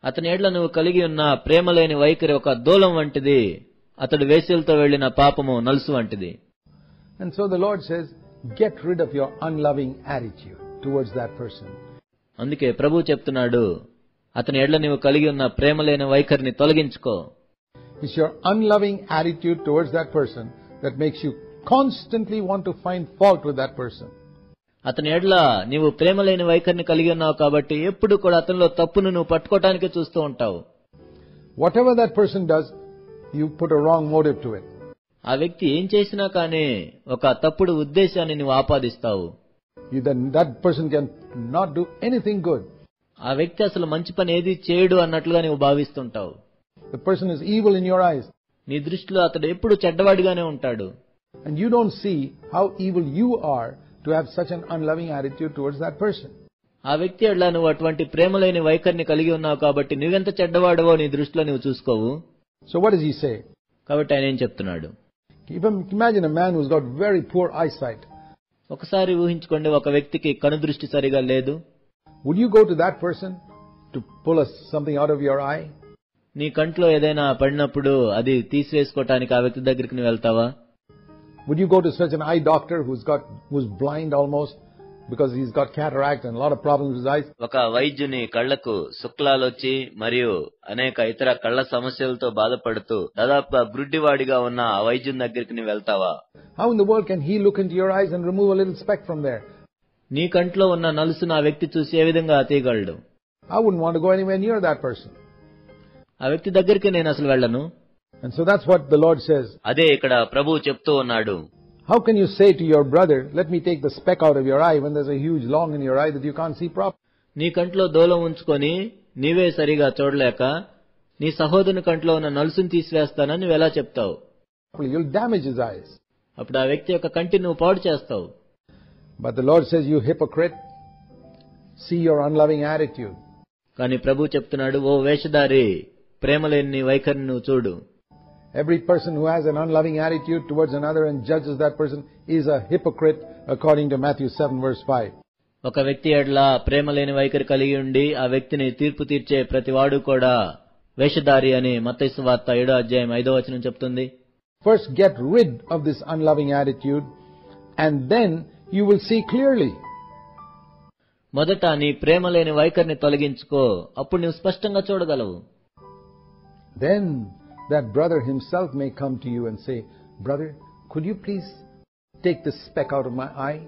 అతని ఎడ్ల నువ్వు కలిగి ఉన్న ప్రేమ లేని వైఖరి ఒక దూలం వంటిది. అతడు వేశ్యలతో వెళ్లిన పాపము నలుసు వంటిది. And so the Lord says, get rid of your unloving attitude towards that person. అందుకే ప్రభువు చెప్తున్నాడు, అతని ఎడ్ల నీవు కలిగి ఉన్న ప్రేమ లేని వైఖరిని తొలగించుకో. It's your unloving attitude towards that person that makes you constantly want to find fault with that person. అతని ఎడ్ల నీవు ప్రేమ లేని వైఖరిని కలిగి ఉన్నావు కాబట్టి ఎప్పుడు కూడా అతనిలో తప్పును నువ్వు పట్టుకోవటానికే చూస్తూ ఉంటావు. Whatever that person does, you put a wrong motive to it. ఆ వ్యక్తి ఏం చేసినా కానీ ఒక తప్పుడు ఉద్దేశాన్ని నువ్వు ఆపాదిస్తావు. That person can not do anything good. ఆ వ్యక్తి అసలు మంచి పని ఏది చేయడు అన్నట్లుగా నువ్వు భావిస్తుంటావు. The person is evil in your eyes. నీ దృష్టిలో అతడు ఎప్పుడు చెడ్డవాడిగానే ఉంటాడు. And you don't see how evil you are to have such an unloving attitude towards that person. ఆ వ్యక్తి ఎడ్ల నువ్వు అటువంటి ప్రేమ లేని వైఖరిని కలిగి ఉన్నావు కాబట్టి నువ్వెంత చెడ్డవాడవో నీ దృష్టిలో నువ్వు చూసుకోవు. So what does he say? కాబట్టి ఆయన ఏం చెప్తున్నాడు? Imagine a man who's got very poor eyesight. ఒకసారి ఊహించుకోండి, ఒక వ్యక్తికి కనుదృష్టి సరిగా లేదు. Would you go to that person to pull something out of your eye? నీ కంట్లో ఏదైనా పడినప్పుడు అది తీసివేసుకోవటానికి ఆ వ్యక్తి దగ్గరికి నువ్వు వెళ్తావా? Would you go to such an eye doctor who's blind almost because he's got cataract and a lot of problems with his eyes? ఒక వైద్యుని కళ్లకు శుక్లాలు వచ్చి మరియు అనేక ఇతర కళ్ల సమస్యలతో బాధపడుతూ దాదాపుగా గ్రుడ్డివాడిగా ఉన్న ఆ వైద్యుని దగ్గరికి నువ్వు వెళ్తావా? How in the world can he look into your eyes and remove a little speck from there? నీ కంట్లో ఉన్న నలుసును ఆ వ్యక్తి చూసి ఏ విధంగా తీయగలడు? I wouldn't want to go anywhere near that person. ఆ వ్యక్తి దగ్గరికి నేను అసలు వెళ్ళను. And so that's what the Lord says. అదే ఇక్కడ ప్రభువు చెప్తూ ఉన్నాడు. How can you say to your brother, let me take the speck out of your eye, when there's a huge log in your eye that you can't see properly? నీ కంట్లో దూలం ఉంచుకొని నీవే సరిగా చూడలేక నీ సహోదరుని కంట్లో ఉన్న నలుసును తీసివేస్తానని నువ్వు ఎలా చెప్తావు? You'll damage his eyes. అప్పుడు ఆ వ్యక్తి యొక్క కంటిని నువ్వు పాడు చేస్తావు. But the Lord says, you hypocrite, see your unloving attitude. కానీ ప్రభు చెప్తున్నాడు, ఓ వేషధారి, ప్రేమ లేని నీ వైఖరిని నువ్వు చూడు. Every person who has an unloving attitude towards another and judges that person is a hypocrite, according to Matthew 7 verse 5. ఒక వ్యక్తి ఎడ్ల ప్రేమ లేని వైఖరి కలిగి ఉండి ఆ వ్యక్తిని తీర్పు తీర్చే ప్రతివాడు కూడా వేషధారి అని మత్తయి సువార్త 7వ అధ్యాయం 5వ వచనం చెప్తుంది. First get rid of this unloving attitude and then you will see clearly. మొదట నీ ప్రేమ లేని వైఖరిని తొలగించుకో, అప్పుడు నువ్వు స్పష్టంగా చూడగలవు. Then that brother himself may come to you and say, brother, could you please take this speck out of my eye?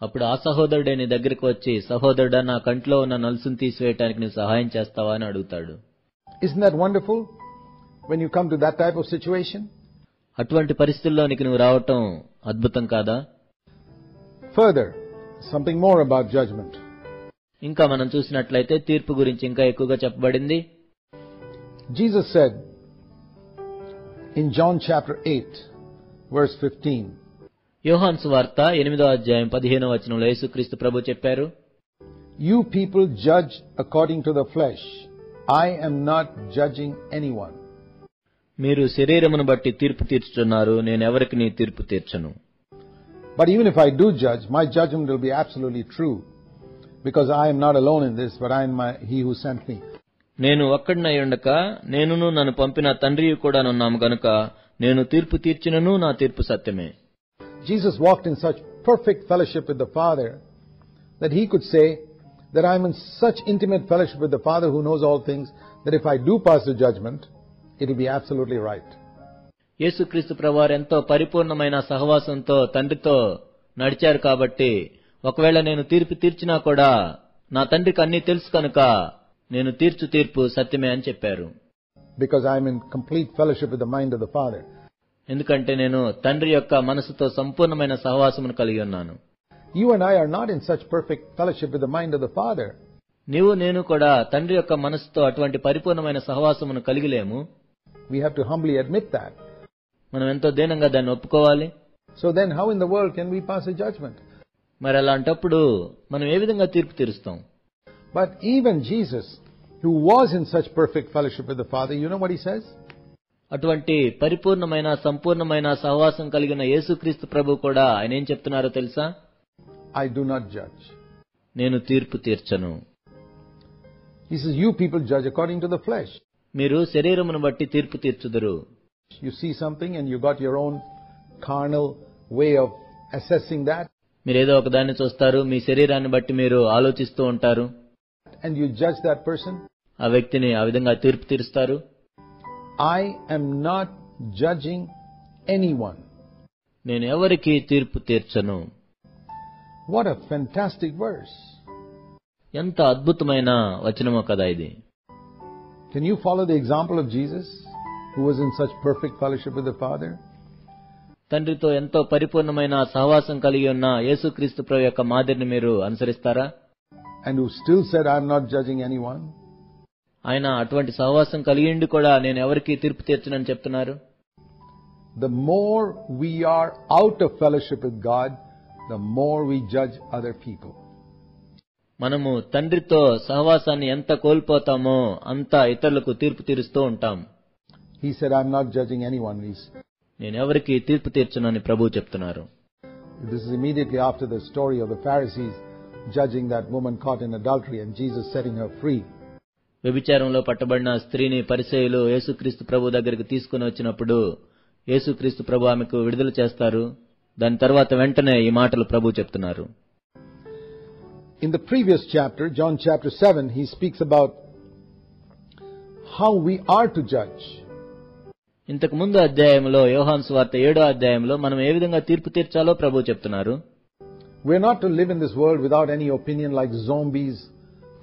అప్పుడు ఆ సహోదరుడే నీ దగ్గరికి వచ్చి, సహోదరుడా, నా కంట్లో ఉన్న నలుసును తీసివేయటానికి నువ్వు సహాయం చేస్తావా అని అడుగుతాడు. Isn't that wonderful when you come to that type of situation? అటువంటి పరిస్థితుల్లోనికి నువ్వు రావటం అద్భుతం కాదా? Further, something more about judgment. ఇంకా మనం చూసినట్లయితే తీర్పు గురించి ఇంకా ఎక్కువగా చెప్పబడింది. Jesus said in John chapter 8 verse 15. యోహాను సువార్త 8వ అధ్యాయం 15వ వచనంలో యేసుక్రీస్తు ప్రభు చెప్పారు, You people judge according to the flesh. I am not judging anyone. మీరు శరీరమును బట్టి తీర్పు తీర్చుచున్నారు, నేను ఎవరికి నీ తీర్పు తీర్చను. But even if I do judge, my judgment will be absolutely true, because I am not alone in this, but I am he who sent me. నేను ఒక్కడినై ఉండక నేనును నన్ను పంపిన తండ్రియు కూడా ఉన్నాము గనుక నేను తీర్పు తీర్చినను నా తీర్పు సత్యమే. Jesus walked in such perfect fellowship with the Father that he could say that I am in such intimate fellowship with the Father who knows all things, that if I do pass the judgment, it will be absolutely right. యేసుక్రీస్తు ప్రభువారు ఎంతో పరిపూర్ణమైన సహవాసంతో తండ్రితో నడిచారు కాబట్టి ఒకవేళ నేను తీర్పు తీర్చినా కూడా నా తండ్రికి అన్నీ తెలుసు కనుక నేను తీర్చు తీర్పు సత్యమే అని చెప్పారు. Because I am in complete fellowship with the mind of the Father. ఎందుకంటే నేను తండ్రి యొక్క మనసుతో సంపూర్ణమైన సహవాసమును కలిగి ఉన్నాను. You and I are not in such perfect fellowship with the mind of the Father. నీవు నేను కూడా తండ్రి యొక్క మనసుతో అటువంటి పరిపూర్ణమైన సహవాసమును కలిగిలేము. We have to humbly admit that. మనం ఎంతో దీనంగా దాన్ని ఒప్పుకోవాలి. So then how in the world can we pass a judgment? మరి అలాంటప్పుడు మనం ఏ విధంగా తీర్పు తీరుస్తాం? But even Jesus, who was in such perfect fellowship with the Father, you know what he says? అటువంటి పరిపూర్ణమైన సంపూర్ణమైన సహవాసం కలిగిన యేసుక్రీస్తు ప్రభు కూడా ఆయన ఏం చెప్తున్నారో తెలుసా? I do not judge. నేను తీర్పు తీర్చను. He says, you people judge according to the flesh. మీరు శరీరమును బట్టి తీర్పు తీర్చుదురు. You see something and you got your own carnal way of assessing that. మీరేదో ఒకదాన్ని చూస్తారు, మీ శరీరాన్ని బట్టి మీరు ఆలోచిస్తూ ఉంటారు. And you judge that person. ఆ వ్యక్తిని ఆ విధంగా తీర్పు తీరుస్తారు. I am not judging anyone. నేను ఎవరికి తీర్పు తీర్చను. What a fantastic verse. ఎంత అద్భుతమైన వచనమో కదా ఇది. Can you follow the example of Jesus, who was in such perfect fellowship with the Father? తండ్రితో ఎంతో పరిపూర్ణమైన సహవాసం కలిగి ఉన్న యేసుక్రీస్తు ప్రభు యొక్క మాదిరిని మీరు అనుసరిస్తారా? And who still said, I am not judging anyone. ఆయన అటువంటి సహవాసం కలిగిండి కూడా నేను ఎవరికి తీర్పు తీర్చనని చెప్తున్నారు. The more we are out of fellowship with God, the more we judge other people. మనము తండ్రితో సహవాసాన్ని ఎంత కోల్పోతామో అంత ఇతరులకు తీర్పు తీరుస్తూ ఉంటాం. He said, I am not judging anyone. నేను ఎవరికి తీర్పు తీర్చనని ప్రభువు చెప్తున్నారు. This is immediately after the story of the Pharisees judging that woman caught in adultery and Jesus setting her free. వ్యభిచారంలో పట్టబడిన స్త్రీని పరిసయ్యులు యేసుక్రీస్తు ప్రభు దగ్గరికి తీసుకుని వచ్చినప్పుడు యేసుక్రీస్తు ప్రభు ఆమెకు విడుదల చేస్తారు. దాని తర్వాత వెంటనే ఈ మాటలు ప్రభు చెప్తున్నారు. In the previous chapter, John chapter 7, he speaks about how we are to judge. ఇంతకు ముందు అధ్యాయంలో యోహాను సువార్త 7వ అధ్యాయంలో మనం ఏ విధంగా తీర్పు తీర్చాలో ప్రభు చెప్తున్నారు. We are not to live in this world without any opinion like zombies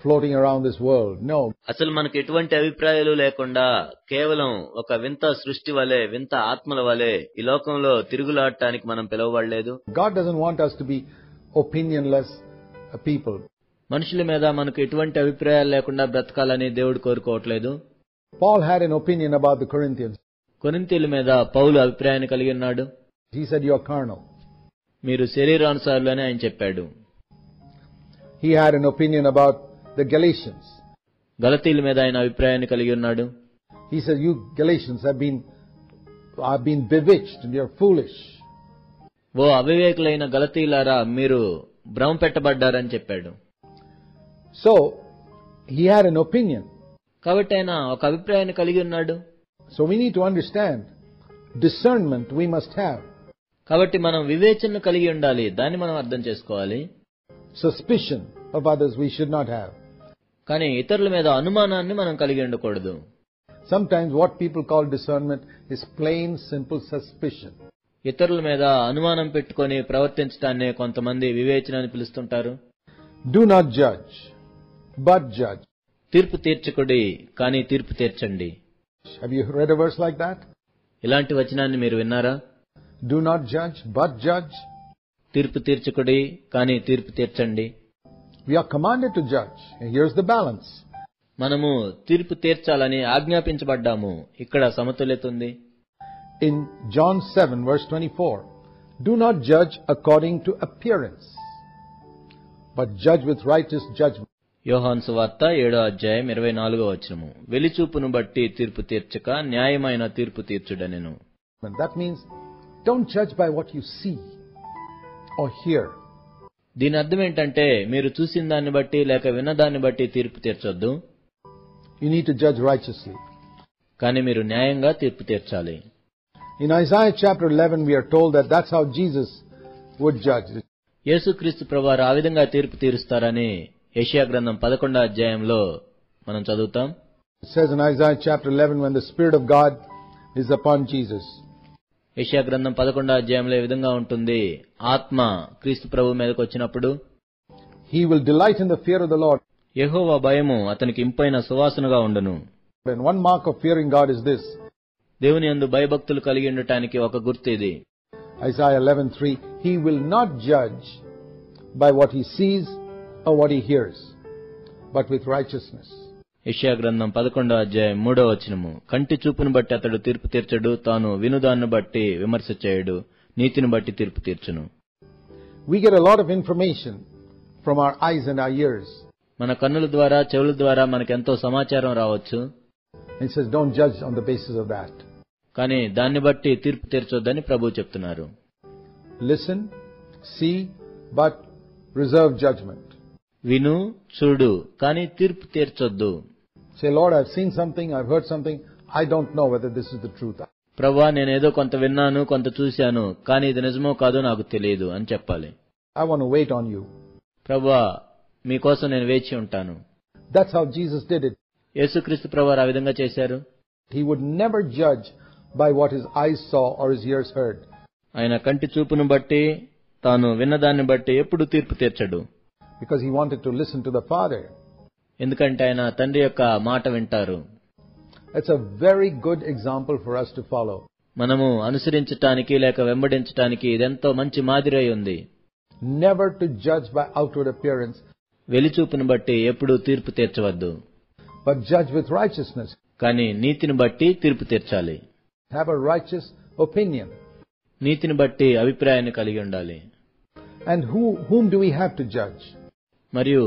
floating around this world. No. అసలు మనకు ఎటువంటి అభిప్రాయాలు లేకుండా కేవలం ఒక వింత సృష్టి వలె, వింత ఆత్మల వలె ఈ లోకంలో తిరుగులాడటానికి మనం పిలువబడలేదు. God doesn't want us to be opinionless people. మనుషుల మీద మనకు ఎటువంటి అభిప్రాయాలు లేకుండా బ్రతకాలని దేవుడు కోరుకోవట్లేదు. Paul had an opinion about the Corinthians. కొరింథీయుల మీద పౌలు అభిప్రాయాన్ని కలిగి ఉన్నాడు. He said, you are carnal. మీరు శరీరానుసారులని ఆయన చెప్పాడు. He had an opinion about the Galatians. గలతీయుల మీద ఆయన అభిప్రాయాన్ని కలిగి ఉన్నాడు. He said, you Galatians have been bewitched and you're foolish. ఓ అవివేకులైన గలతీయులారా మీరు భ్రమ పెట్టబడ్డారని చెప్పాడు. So he had an opinion. కాబట్టి ఆయన ఒక అభిప్రాయాన్ని కలిగి ఉన్నాడు. So we need to understand discernment we must have. కాబట్టి మనం వివేచనను కలిగి ఉండాలి. దాన్ని మనం అర్థం చేసుకోవాలి. Suspicion of others we should not have. కానీ ఇతరుల మీద అనుమానాన్ని మనం కలిగి ఉండకూడదు. Sometimes what people call discernment is plain simple suspicion. ఇతరుల మీద అనుమానం పెట్టుకొని ప్రవర్తించడాన్ని కొంతమంది వివేచన అని పిలుస్తుంటారు. Do not judge, but judge. తీర్పు తీర్చకుడి, కానీ తీర్పు తీర్చండి. Have you read a verse like that? ఇలాంటి వచనాన్ని మీరు విన్నారా? Do not judge, but judge. తీర్పు తీర్చకుడి, కానీ తీర్పు తీర్చండి. We are commanded to judge. And here's the balance. మనము తీర్పు తీర్చాలని ఆజ్ఞాపించబడ్డాము. ఇక్కడ సమతుల్యత ఉంది. In John 7 verse 24, do not judge according to appearance, but judge with righteous judgment. యోహాను సువార్త 7వ అధ్యాయం 24వ వచనము. వెలిచూపును బట్టి తీర్పు తీర్చక న్యాయమైన తీర్పు తీర్చుడనెను. That means don't judge by what you see or hear. దీని అర్థం ఏంటంటే మీరు చూసిన దాన్ని బట్టి లేక విన్నదాన్ని బట్టి తీర్పు తీర్చొద్దు. You need to judge righteously. కానీ మీరు న్యాయంగా తీర్పు తీర్చాలి. In Isaiah chapter 11 we are told that that's how Jesus would judge. యేసుక్రీస్తు ప్రభువారు ఆ విధంగా తీర్పు తీరుస్తారని యెషయా గ్రంథం 11వ అధ్యాయంలో మనం చదువుతాం. It says in Isaiah chapter 11, when the Spirit of God is upon Jesus, యెషయా గ్రంథం 11వ అధ్యాయంలో ఈ విధంగా ఉంటుంది. ఆత్మ క్రీస్తు ప్రభు మీదకి వచ్చినప్పుడు he will delight in the fear of the Lord. యెహోవా భయము అతనికి ఇంపైన సువాసనగా ఉండును. And one mark of fearing God is this. దేవుని యందు భయభక్తులు కలిగి ఉండటానికి ఒక గుర్తు ఇది. Isaiah 11:3, he will not judge by what he sees or what he hears, but with righteousness. యెషయా గ్రంథం 11వ అధ్యాయం 3వ వచనము. కంటి చూపును బట్టి అతడు తీర్పు తీర్చడు, తాను వినుదాన్ని బట్టి విమర్శ చేయడు, నీతిని బట్టి తీర్పు తీర్చును. We get a lot of information from our eyes and our ears. మన కన్నుల ద్వారా చెవుల ద్వారా మనకెంతో సమాచారం రావచ్చు. It says don't judge on the basis of that. కానీ దాన్ని బట్టి తీర్పు తీర్చొద్దని ప్రభువు చెప్తున్నారు. Listen, see, but reserve judgment. విను, చూడు, కానీ తీర్పు తీర్చొద్దు. Say, Lord, I've seen something, I've heard something, I don't know whether this is the truth. ప్రభువా, నేనేదో కొంత విన్నాను, కొంత చూశాను, కానీ ఇది నిజమో కాదో నాకు తెలియదు అని చెప్పాలి. I want to wait on you. ప్రభువా, మీకోసం నేను వేచి ఉంటాను. That's how Jesus did it. యేసుక్రీస్తు ప్రభువారు ఆ విధంగా చేశారు. He would never judge by what his eyes saw or his ears heard. ఆయన కంటి చూపును బట్టి, తాను విన్నదాన్ని బట్టి ఎప్పుడు తీర్పు తీర్చడు. Because he wanted to listen to the Father. ఎందుకంటే ఆయన తండ్రి యొక్క మాట వింటారు. It's a very good example for us to follow. మనము అనుసరించటానికి లేక వెంబడించటానికి ఇదెంతో మంచి మాదిరి అయి ఉంది. Never to judge by outward appearance, వెలిచూపును బట్టి ఎప్పుడూ తీర్పు తీర్చవద్దు, but judge with righteousness. కానీ నీతిని బట్టి తీర్పు తీర్చాలి. Have a righteous opinion. నీతిని బట్టి అభిప్రాయాన్ని కలిగి ఉండాలి. And whom do we have to judge? మరియు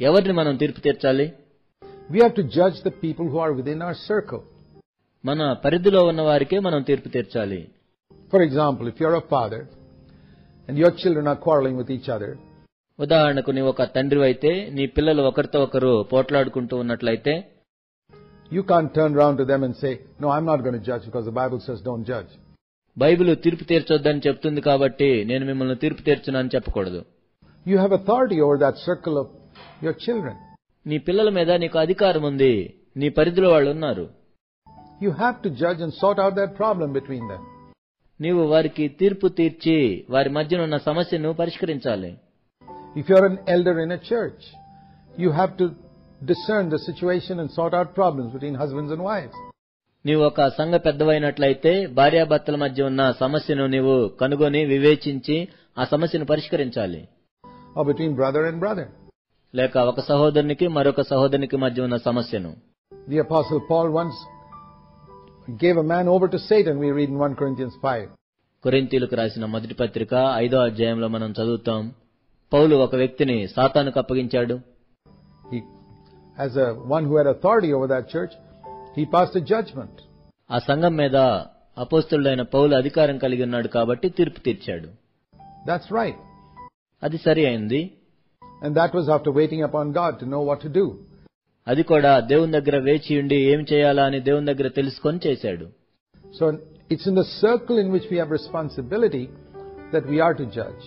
ఎవరిని మనం తీర్పు తీర్చాలి? We have to judge the people who are within our circle. మన పరిధిలో ఉన్న వారికే మనం తీర్పు తీర్చాలి. For example, if you're a father and your children are quarreling with each other, ఉదాహరణకు నీవు ఒక తండ్రివైతే నీ పిల్లలు ఒకరితో ఒకరు పోట్లాడుకుంటూ ఉన్నట్లయితే, you can't turn around to them and say, no, I'm not going to judge because the Bible says don't judge. Bible తీర్పు తీర్చొద్దని చెప్తుంది కాబట్టి నేను మిమ్మల్ని తీర్పు తీర్చునని చెప్పకూడదు. You have authority over that circle of your children. నీ పిల్లల మీద నీకు అధికారం ఉంది. నీ పరిధిలో వాళ్ళు ఉన్నారు. You have to judge and sort out that problem between them. నీవు వారికి తీర్పు తీర్చి వారి మధ్యన ఉన్న సమస్యను పరిష్కరించాలి. If you're an elder in a church, you have to discern the situation and sort out problems between husbands and wives. నీవు ఒక సంఘ పెద్దవైనట్లయితే భార్యాభర్తల మధ్య ఉన్న సమస్యను నీవు కనుగొని వివేచించి ఆ సమస్యను పరిష్కరించాలి. Or between brother and brother. లేక ఒక సహోదరునికి మరొక సహోదరునికి మధ్య ఉన్న సమస్యను. The Apostle Paul once gave a man over to Satan, we read in 1 Corinthians 5. కొరింథీయులకు రాసిన మొదటి పత్రిక 5వ అధ్యాయంలో మనం చదువుతాం. పౌలు ఒక వ్యక్తిని సాతానుకు అప్పగించాడు. He, as a one who had authority over that church, he passed a judgment. ఆ సంఘం మీద అపోస్తలుడైన పౌలు అధికారం కలిగి ఉన్నాడు కాబట్టి తీర్పు తీర్చాడు. That's right. అది సరి అయింది. And that was after waiting upon God to know what to do. అది కూడా దేవుని దగ్గర వేచి ఉండి ఏం చేయాలా అని దేవుని దగ్గర తెలుసుకొని చేశాడు. So it's in the circle in which we have responsibility that we are to judge.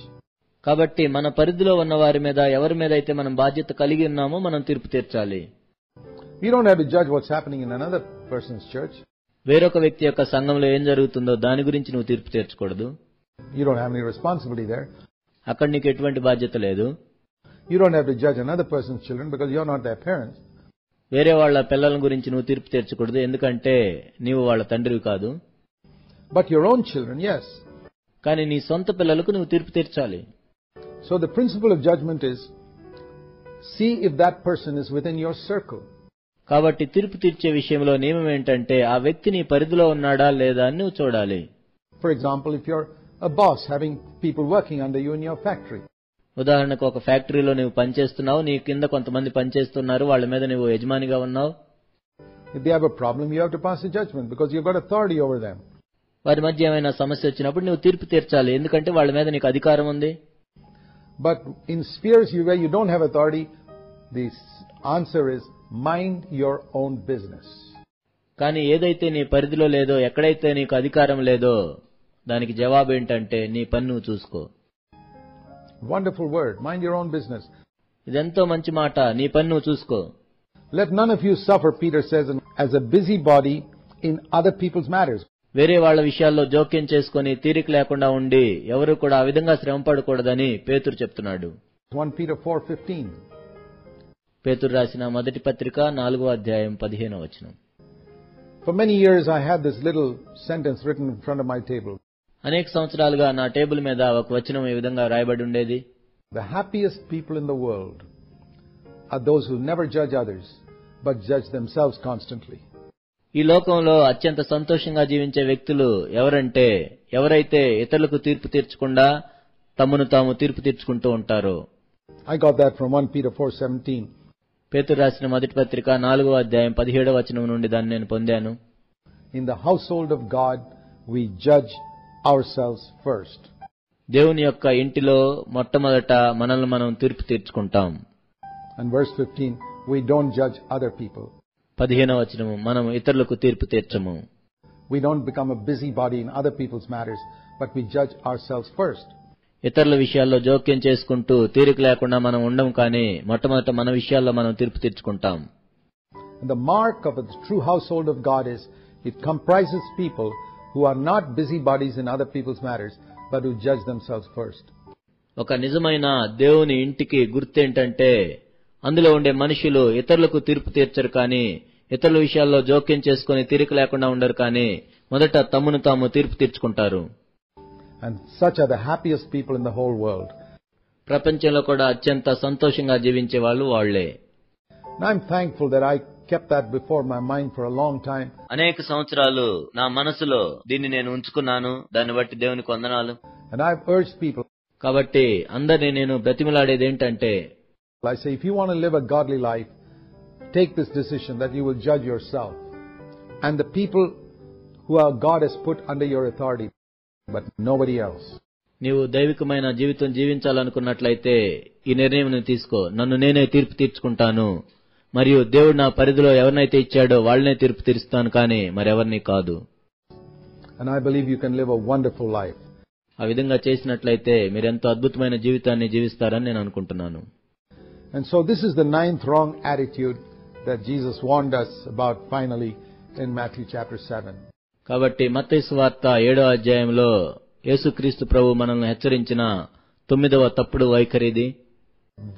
కాబట్టి మన పరిధిలో ఉన్న వారి మీద ఎవరి మీద అయితే మనం బాధ్యత కలిగి ఉన్నామో మనం తీర్పు తీర్చాలి. We don't have to judge what's happening in another person's church. వేరొక వ్యక్తి యొక్క సంఘంలో ఏం జరుగుతుందో దాని గురించి నువ్వు తీర్పు తీర్చకూడదు. You don't have any responsibility there. అక్కడ నీకు ఎటువంటి బాధ్యత లేదు. You don't have to judge another person's children because you're not their parents. వేరే వాళ్ళ పిల్లల గురించి నువ్వు తీర్పు తీర్చకూడదు, ఎందుకంటే నీవు వాళ్ళ తండ్రివి కాదు. But your own children, yes. కానీ నీ సొంత పిల్లలకు నువ్వు తీర్పు తీర్చాలి. So the principle of judgment is, see if that person is within your circle. కాబట్టి తీర్పు తీర్చే విషయంలో నియమం ఏంటంటే ఆ వ్యక్తి నీ పరిధిలో ఉన్నాడా లేదా అని నువ్వు చూడాలి. For example, if you're a boss having people working under you in your factory. ఉదాహరణకు ఒక ఫ్యాక్టరీలో నువ్వు పనిచేస్తున్నావు, నీ కింద కొంతమంది పనిచేస్తున్నారు, వాళ్ళ మీద నువ్వు యజమానిగా ఉన్నావు. If they have a problem, you have to pass a judgment because you've got authority over them. వారి మధ్య ఏమైనా సమస్య వచ్చినప్పుడు నువ్వు తీర్పు తీర్చాలి, ఎందుకంటే వాళ్ళ మీద నీకు అధికారం ఉంది. But in spheres where you don't have authority, the answer is mind your own business. కానీ ఏదైతే నీ పరిధిలో లేదో, ఎక్కడైతే నీకు అధికారం లేదో దానికి జవాబు ఏంటంటే నీ పని నువ్వు చూసుకో. Wonderful word, mind your own business. ఇదెంతో మంచి మాట, నీ పని నువ్వు చూసుకో. Let none of you suffer, Peter says, as a busybody in other people's matters. వేరే వాళ్ల విషయాల్లో జోక్యం చేసుకుని తీరిక లేకుండా ఉండి ఎవరు కూడా ఆ విధంగా శ్రమపడకూడదని పేతురు చెప్తున్నాడు. 1 Peter 4:15. పేతురు రాసిన మొదటి పత్రిక 4వ అధ్యాయం 15వ వచనం. For many years I had this little sentence written in front of my table. అనేక సంవత్సరాలుగా నా టేబుల్ మీద ఒక వచనం ఈ విధంగా రాయబడి ఉండేది. The happiest people in the world are those who never judge others but judge themselves constantly. ఈ లోకంలో అత్యంత సంతోషంగా జీవించే వ్యక్తులు ఎవరైతే ఇతరులకు తీర్పు తీర్చకుండా తమను తాము తీర్పు తీర్చుకుంటూ ఉంటారో. I got that from 1 Peter 4:17. పేతురు రాసిన మొదటి పత్రిక 4వ అధ్యాయం 17వ వచనం నుండి దాన్ని నేను పొందాను. In the household of God we judge ourselves first. దేవుని యొక్క ఇంటిలో మొట్టమొదట మనల్ని మనం తీర్పు తీర్చుకుంటాం. And verse 15, we don't judge other people. 15వ వచనము, మనం ఇతరులకు తీర్పు తీర్చము. We don't become a busybody in other people's matters, but we judge ourselves first. ఇతరుల విషయాల్లో జోక్యం చేసుకుంటూ తీరిక లేకుండా మనం ఉండం, కానీ మొట్టమొదట మన విషయాల్లో మనం తీర్పు తీర్చుకుంటాం. And the mark of a true household of God is it comprises people who are not busybodies in other people's matters, but who judge themselves first. ఒక నిజమైన దేవుని ఇంటికి గుర్తేంటంటే అందులో ఉండే మనుషులు ఇతరులకు తీర్పు తీర్చరు, కానీ ఇతరుల విషయాల్లో జోక్యం చేసుకుని తీరిక లేకుండా ఉండరు, కానీ మొదట తమను తాము తీర్పు తీర్చుకుంటారు. And such are the happiest people in the whole world. ప్రపంచంలో కూడా అత్యంత సంతోషంగా జీవించే వాళ్ళు వాళ్లే. And I'm thankful that I kept that before my mind for a long time. అనేక సంవత్సరాలు నా మనసులో దీన్ని నేను ఉంచుకున్నాను. దాన్ని బట్టి దేవునికి వందనాలు. And I've urged people. కాబట్టి అందరినీ నేను బ్రతిమలాడేది ఏంటంటే, I say, if you want to live a godly life, take this decision that you will judge yourself and the people who are God has put under your authority, but nobody else. నీవు దైవికమైన జీవితం జీవించాలనుకున్నట్లయితే ఈ నిర్ణయం తీసుకో. నన్ను నేనే తీర్పు తీర్చుకుంటాను, మరియు దేవుడు నా పరిధిలో ఎవరినైతే ఇచ్చాడో వాళ్ళనే తీర్పు తీరుస్తాను, కానీ మరెవరిని కాదు. And I believe you can live a wonderful life. ఆ విధంగా చేసినట్లయితే మీరెంతో అద్భుతమైన జీవితాన్ని జీవిస్తారని నేను అనుకుంటున్నాను. And so this is the 9th wrong attitude that Jesus warned us about finally in Matthew chapter 7. కాబట్టి మత్తయి సువార్త 7వ అధ్యాయంలో యేసుక్రీస్తు ప్రభు మనల్ని హెచ్చరించిన 9వ తప్పుడు వైఖరిది.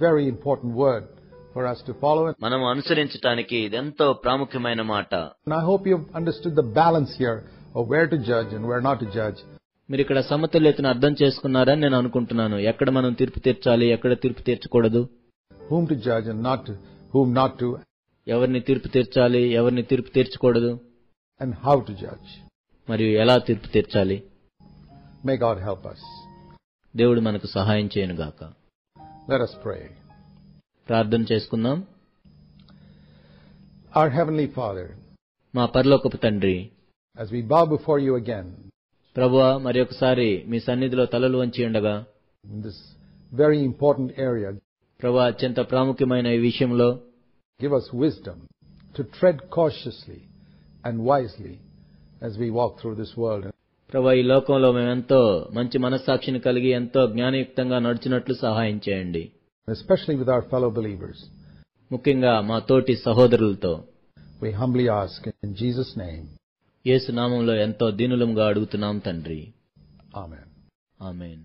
Very important word for us to follow. మనం అనుసరించడానికి ఇదెంతో ప్రాముఖ్యమైన మాట. And I hope you've understood the balance here of where to judge and where not to judge. మీరు ఇక్కడ సమతుల్యతను అర్థం చేసుకున్నారని నేను అనుకుంటున్నాను. ఎక్కడ మనం తీర్పు తీర్చాలి, ఎక్కడ తీర్పు తీర్చకూడదు, whom to judge and whom not to, ఎవరిని తీర్పు తీర్చాలి, ఎవరిని తీర్పు తీర్చకూడదు, and how to judge. మరియు ఎలా తీర్పు తీర్చాలి. May God help us. దేవుడు మనకు సహాయం చేయనుగాక. Let us pray. ప్రార్థన చేసుకుందాం. Our heavenly Father, మా పరలోకపు తండ్రి, as we bow before you again, ప్రభువా, మరి ఒకసారి మీ సన్నిధిలో తలలు వంచి ఉండగా in this very important area, ప్రభువా, అత్యంత ప్రాముఖ్యమైన ఈ విషయంలో give us wisdom to tread cautiously and wisely as we walk through this world. ప్రభువా, ఈ లోకంలో మేమెంతో మంచి మనస్సాక్షిని కలిగి ఎంతో జ్ఞానయుక్తంగా నడుచున్నట్లు సహాయం చేయండి. Especially with our fellow believers. ముఖ్యంగా మా తోటి సహోదరులతో We humbly ask in Jesus' name. యేసు నామములో ఎంతో దీనులముగా అడుగుతున్నాం తండ్రి. Amen. ఆమేన్.